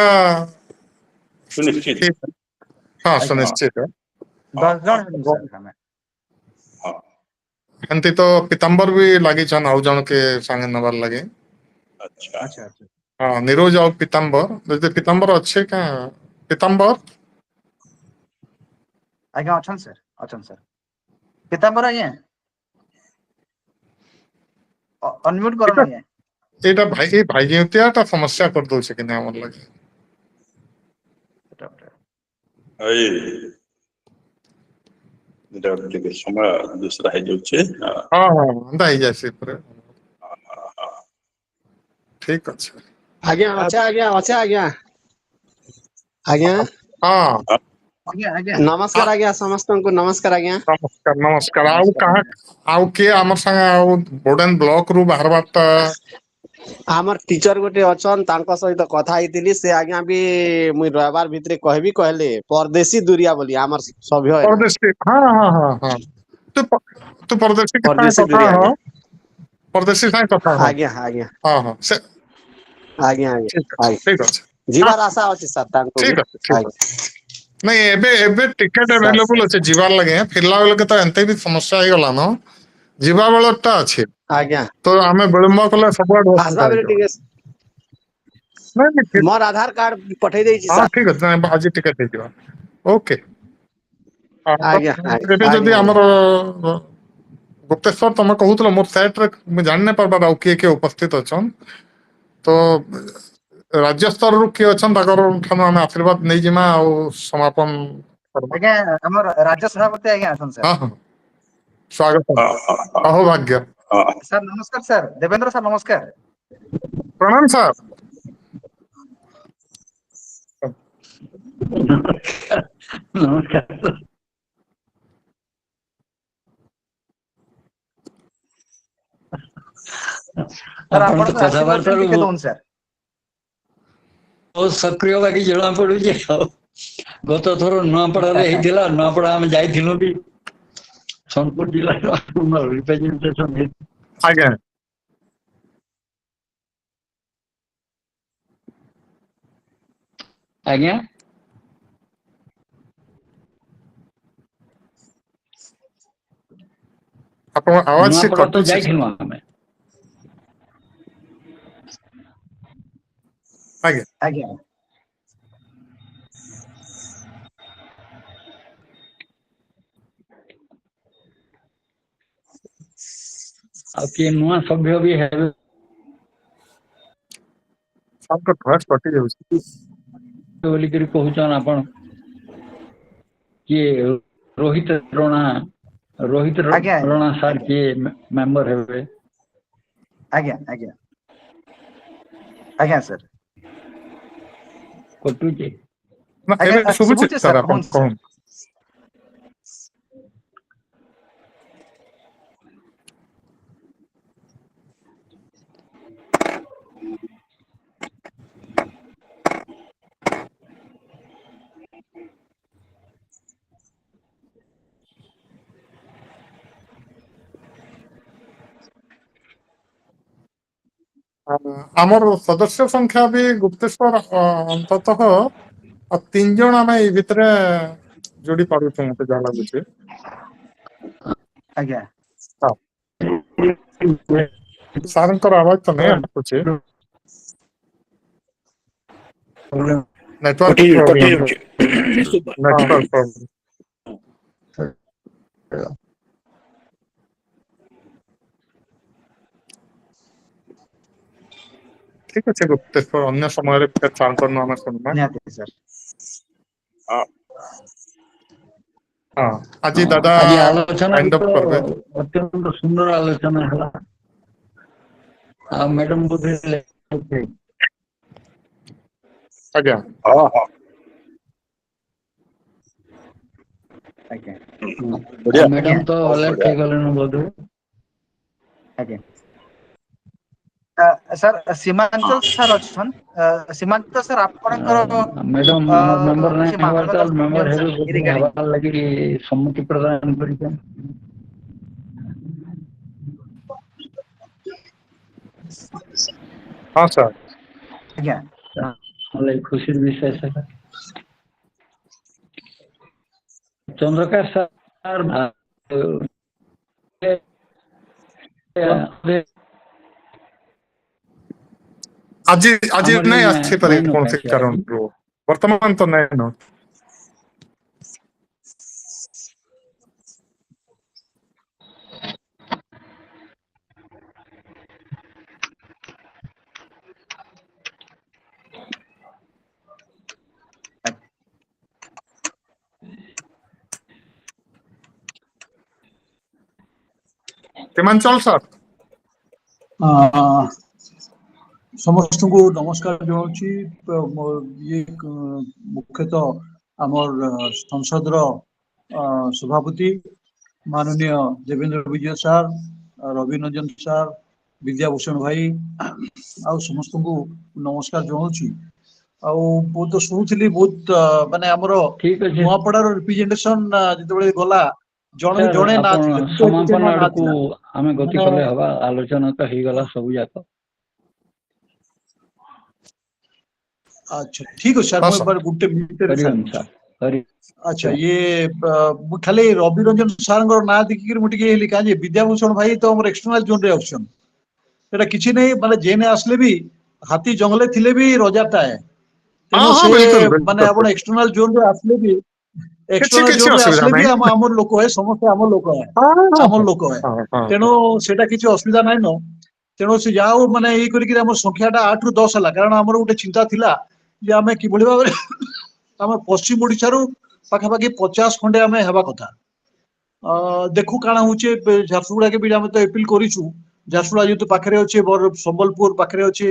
ସୁନିଶ୍ଚିତ ଠିକ ହଁ ଆଜ୍ଞା ସୁନିଶ୍ଚିତ। 10 ଜଣ ହେଲୁ ସାର୍ ଆମେ ହଁ ଏମିତି ତ ପିତାମ୍ବର ବି ଲାଗିଛନ୍ ଆଉ ଜଣକେ ସାଙ୍ଗେ ନେବାର ଲାଗି। अच्छा ଆଚ୍ଛା ଆଚ୍ଛା ହଁ ନିରୋଜ ଆଉ ପିତାମ୍ବର ଯଦି ପିତାମ୍ବର ଅଛି କାଁ ପିତାମ୍ବର ଆଜ୍ଞା ଅଛନ୍ତି ସାର୍ ପିତାମ୍ବର ଆଜ୍ଞା ଅନମ୍ୟୁଟ କରନ ଏଇଟା ଆଜ୍ଞା ଏଇଟା ଭାଇଜିଉତିଆଟା ସମସ୍ୟା କରିଦଉଛି କି ନାଇଁ ଆମର ଲାଗି। ହଇ ଏଟା ଟିକେ ସମୟ दूसरा ହେଇଯାଉଛି ହଁ ହଁ ଏନ୍ତା ହେଇଯାଏ ପରେ ଠିକ ଅଛି। ଆଜ୍ଞା ଅଛେ ଆଜ୍ଞା ହଁ ଆଜ୍ଞା ଆଜ୍ଞା ଆ- ନମସ୍କାର ଆଜ୍ଞା ସମସ୍ତଙ୍କୁ ନମସ୍କାର ଆଜ୍ଞା ନମସ୍କାର ନମସ୍କାର ଆଉ ନମସ୍କାର କାହା ଆଉ କିଏ ଆମର ସାଙ୍ଗେ ଆଉ ବୋର୍ଡେନ ବ୍ଲକ ରୁ ବାହାରବାରଟା ଆମର ଟିଚର ଗୋଟେ ଅଛନ୍ ତାଙ୍କ ସହିତ କଥା ହେଇଥିଲି ସେ ଆଜ୍ଞା ବି ମୁଇଁ ରବିବାର ଭିତରେ କହିଲେ ପରଦେଶୀ ଦୁରିଆ ବୋଲି ଆମର ସଭ୍ୟ ଏନ ପରଦେଶୀ ହଁ ହଁ ହଁ ହଁ ତୁ ପରଦେଶୀ କି ସାଙ୍ଗେ ପରଦେଶୀ କଥା ଦୁରିଆ ହ ଆଜ୍ଞା ପରଦେଶୀ ସାଙ୍ଗେ କଥା ହ ଆଜ୍ଞା ଆଜ୍ଞା ହଁ ହଁ ସେ ଆଜ୍ଞା ଠିକ ଅଛି ଠିକ ଅଛି ହଁ ଯିବାର ଆଶା ଅଛି ସାର୍ ତାଙ୍କୁ ବି ଠିକ ଅଛି ଠିକ ଆଜ୍ଞା ଅଛି। ନାଇଁ ଏବେ ଟିକେଟ ସାର୍ ଆଭେଲେବୁଲ ସାର୍ ଅଛି ଯିବାର ଲାଗି ଫେରିଲା ବେଳକେ ତ ଏତେ ବି ସମସ୍ୟା ହେଇଗଲା ନ ଯିବା ବେଳଟା ଅଛି ଆଜ୍ଞା ତ ଆମେ ବିଳମ୍ବ କଲେ ସବୁଆଡୁ ଆସିବା ଅସୁବିଧା ବେଳେ ହେଇଯିବ। ଟିକେ ନାଇଁ ନାଇଁ ମୋର ଆଧାର କାର୍ଡ ପଠେଇ ଦେଇଛି ହଁ ସାର୍ ଠିକ ଅଛି ନାଇଁ ଆଜି ଟିକେଟ ହେଇଯିବ ଓକେ। ଆଜ୍ଞା ଏବେ ଯଦି ଆଜ୍ଞା ଆଜ୍ଞା ଆମର ଗୁପ୍ତେଶ୍ୱର ତମେ କହୁଥିଲ ମୋର ସାଇଟରେ ମୁଁ ଜାଣିନି ପାରବାର ଆଉ କିଏ କିଏ ଉପସ୍ଥିତ ଅଛନ୍ ତ ରାଜ୍ୟ ସ୍ତରରୁ କିଏ ଅଛନ୍ ତାଙ୍କର ଠାରୁ ଆମେ ଆଶୀର୍ବାଦ ନେଇଯିମା ଆଉ ସମାପନ କରମା। ଆଜ୍ଞା ଆମର ରାଜ୍ୟ ସଭାପତି ଆଜ୍ଞା ଅଛନ୍ତି ସାର୍ ହଁ ହଁ स्वागत अहोभाग्य सर नमस्कार सर देवेंद्र सर नमस्कार प्रणाम सर नमस्कार सर ଆପଣ आपण ତ କଥାବାର୍ତ୍ତାରୁ ଟିକେ दोन सर ବହୁତ ସକ୍ରିୟ ବାକି ଜଣା ପଡୁଛି ଆଉ ଗତ ଥର ନୂଆପଡାରେ ହେଇଥିଲା ନୂଆପଡା ଆମେ ଯାଇଥିଲୁ ବି ସୋନପୁର ଜିଲ୍ଲାର ରିପ୍ରେଜେଣ୍ଟେସନ ଆଜ୍ଞା ଆଜ୍ଞା ଆପଣ ଆୱାଜ ସେ ନୂଆପଡା ତ କଟୁଛି ଯାଇଥିଲୁ ଆମେ ଆଜ୍ଞା ଆଜ୍ଞା ଆଉ କିଏ ନୂଆ ସଭ୍ୟ ବି ହେବେ सबको भଏସ କଟି ଯାଉଛି ବୋଲିକିରି କହୁଛନ୍ ଆପଣ କିଏ ରୋହିତ ରଣା ଆଜ୍ଞା ରଣା ସାର୍ କିଏ ମେମ୍ବର ହେବେ ଆଜ୍ଞା ଆଜ୍ଞା ଆଜ୍ଞା सर କଟୁଛି ନା ଆଜ୍ଞା ଏବେ ଶୁଭୁଛି ଶୁଭୁଛି ସାର୍ सर ଆପଣ କୁହନ୍ତୁ सर କହନ୍ତୁ ଆମର ସଦସ୍ୟ ସଂଖ୍ୟା ବି ଗୁପ୍ତେଶ୍ୱର ଅନ୍ତତଃ 3 ଜଣ ଆମେ ଏଇ ଭିତରେ ଯୋଡି ପାରୁଛୁ ମତେ ଯାହା ଲାଗୁଛି ଆଜ୍ଞା ହଁ ସାରଙ୍କର ଆୱାଜ ତ ନାହିଁ ଆସୁଛି ନେଟୱାର୍କ କଟି ପ୍ରୋବ୍ଲେମ ଯାଉଛି ନେଟୱାର୍କ ପ୍ରୋବ୍ଲେମ ଠିକ ଅଛି ଗୁପ୍ତେଶ୍ୱର ଅନ୍ୟ ସମୟରେ ସାରଙ୍କର ନାମ ଶୁଣିବା ନିହାତି सर ହଁ ଆଜି ଦାଦା ଆଜି ଆଲୋଚନା ବି ୱାଇଣ୍ଡ ତ ଅପ୍ କରିବେ ଅତ୍ୟନ୍ତ ସୁନ୍ଦର ଆଲୋଚନା ହେଲା ଆଉ ମ୍ୟାଡାମ ବୋଧେ ଆଜ୍ଞା ହଁ ହଁ ଆଜ୍ଞା ବଢିଆ ମ୍ୟାଡାମ ତ ବହୁତ ଲେଫ୍ଟ ବଢିଆ ହେଇଗଲେଣି ବୋଧେ ଆଜ୍ଞା सर सीमांचल सर अच्छन सीमांचल सर आपणकर ମ୍ୟାଡାମ ଆମର ମେମ୍ବର किसी ନାହିଁ ହେବାର मामला ତାହେଲେ ମେମ୍ବର नियम सर ହେବେ ବୋଧେ रिगार्डिंग ହେବାର ଲାଗି ସମ୍ମତି ପ୍ରଦାନ କରିଛନ୍ ହଁ ସାର୍ ଆଜ୍ଞା ତାହେଲେ ଖୁସିର ବିଷୟ ସେଟା ଚନ୍ଦ୍ରକାନ୍ତ ସାର୍ ଆଜି ଆଜି ଆମର ନାଇଁ ଆସିପାରେ ନାଇଁନ କୌଣସି କାଶୀ ଆଜି କାରଣରୁ ବର୍ତ୍ତମାନ ତ ନାଇଁ ନ ସୀମାଞ୍ଚଳ ସାର୍ ସମସ୍ତଙ୍କୁ ନମସ୍କାର ଜଣାଉଛି ଇଏ ମୁଖ୍ୟତଃ ଆମର ସଂସଦର ସଭାପତି माननीय देवेंद्र विजय सार रवि रंजन सार विद्याभूषण भाई ଆଉ ସମସ୍ତଙ୍କୁ ନମସ୍କାର ଜଣାଉଛି ଆଉ ମୁଁ ତ ଶୁଣୁଥିଲି ବହୁତ ମାନେ ଆମର ଠିକ ଅଛି ନୂଆପଡାର ରିପ୍ରେଜେଣ୍ଟେସନ ଯେତେବେଳେ ଗଲା ଜଣେ ସାର୍ ଜଣେ ନା ଆପଣ ଥିଲେ ଗୋଟେ ସମାପନ ନା ଆଡକୁ ଥିଲା ଆମେ ଗତି ମାନେ କଲେ ହବା ଆଲୋଚନା ତ ହେଇଗଲା ସବୁ ଯାକ अच्छा ठीक ଅଛି ସାର୍ ହଁ ମୁଁ ସାର୍ ଏବାର ଗୋଟେ ମିନିଟରେ ସାର୍ ହରିଓମ କହୁଛି ସାର୍ ହରି ଆଚ୍ଛା ଇଏ ମୁଁ ଖାଲି ରବି ରଞ୍ଜନ ସାରଙ୍କର ନାଁ ଦେଖିକିରି ମୁଁ ଟିକେ ହେଲି କାହିଁ ବିଦ୍ୟାଭୂଷଣ ଭାଇ ତ ଆମର ଏକ୍ସଟର୍ନାଲ ଜୋନରେ ଆସୁଛନ୍ତି ସେଟା କିଛି ନାହିଁ ମାନେ ଯେନେ ଆସିଲେ ବି ହାତୀ ଜଙ୍ଗଲେ ଥିଲେ ବି ରଜା ଟାଏ ହଁ ତେଣୁ ହଁ ସେ ବିଲକୁଲ ମାନେ ଆପଣ ବିଲକୁଲ ଏକ୍ସଟର୍ନାଲ ଜୋନରେ ଆସିଲେ ବି କିଛି ଏକ୍ସଟର୍ନାଲ କିଛି ଜୋନରେ ଅସୁବିଧା ଆସିଲେ ବି ନାହିଁ ଆମର ଲୋକ ହେ ସମସ୍ତେ ଆମର ଲୋକ ହେ ହଁ ହଁ ଆମର ଲୋକ ହେ ହଁ ହଁ ତେଣୁ ସେଟା କିଛି ଅସୁବିଧା ନାହିଁ ନ ତେଣୁ ସେ ଯାହା ହଉ ମାନେ ଏଇ କରିକି ଆମର ସଂଖ୍ୟାଟା 8 ରୁ 10 ହେଲା କାରଣ ଆମର ଗୋଟେ ଚିନ୍ତା ଥିଲା ଯେ ଆମେ କିଭଳି ଭାବରେ ଆମେ ପଶ୍ଚିମ ଓଡିଶାରୁ ପାଖାପାଖି 50 ଖଣ୍ଡେ ଆମେ ହେବା କଥା देखु काଣା होचे झारसुगुड़ा के भी आम तो अपील करूँ झारसुगुड़ा जेहतु पाखे अच्छे संबलपुर पाखे अच्छे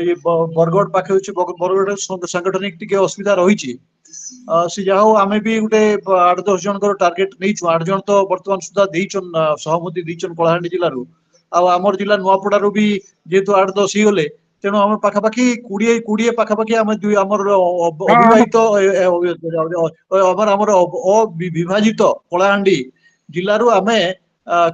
ये बरगढ़ पाखे अच्छे बरगढ़ सांगठनिक टी असुविधा रही से जहा आम भी गोटे 8-10 जन टार्गेट नहीं 8 जन तो बर्तमान सुधा देचन सहमति देचन कलाहांडी जिलू आमर जिला नुआपड़ारू भी जेहेतु 8-10 ही गले तेणु आम पाखापाखि 20 पाखापाखि आम आमर अविवाहित आमर अविभाजित कलाहांडी जिलू आम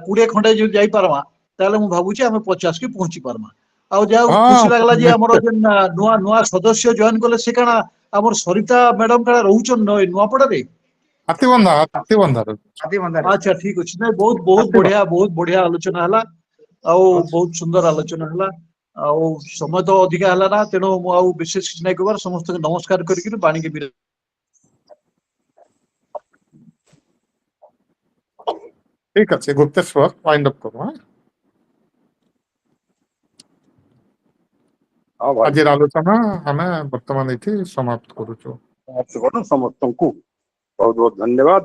20 खंडे जो जाई पारमा ताले मु भाबुची आम 50 के पहुंची पारमा आ जा खुशी हाँ लागला जे आमर निश्चय जेन नुआ नुआ सदस्य जॉइन कले से काना आमर सरिता मैडम काना रहउचन नुआपड़ा रे हाथीबंधा आदि मंदार अच्छा ठीक अछि नै बहुत बढ़िया आलोचना हला आउ बहुत सुंदर आलोचना हला आउ समय तो अधिका हला ना तेणु मु आउ विशेष किछ नै कहबार समस्त के नमस्कार करिक बाणी के विराम ठीक अच्छे गुप्तेश्वर वाइंड अप करू हाँ हाँ भाई आज आलोचना आम बर्तमान ये समाप्त करुचु समस्त को बहुत बहुत धन्यवाद।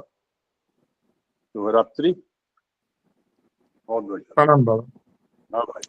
शुभरात्रि। बहुत बढ़िया। प्रणाम बाबा। हाँ भाई।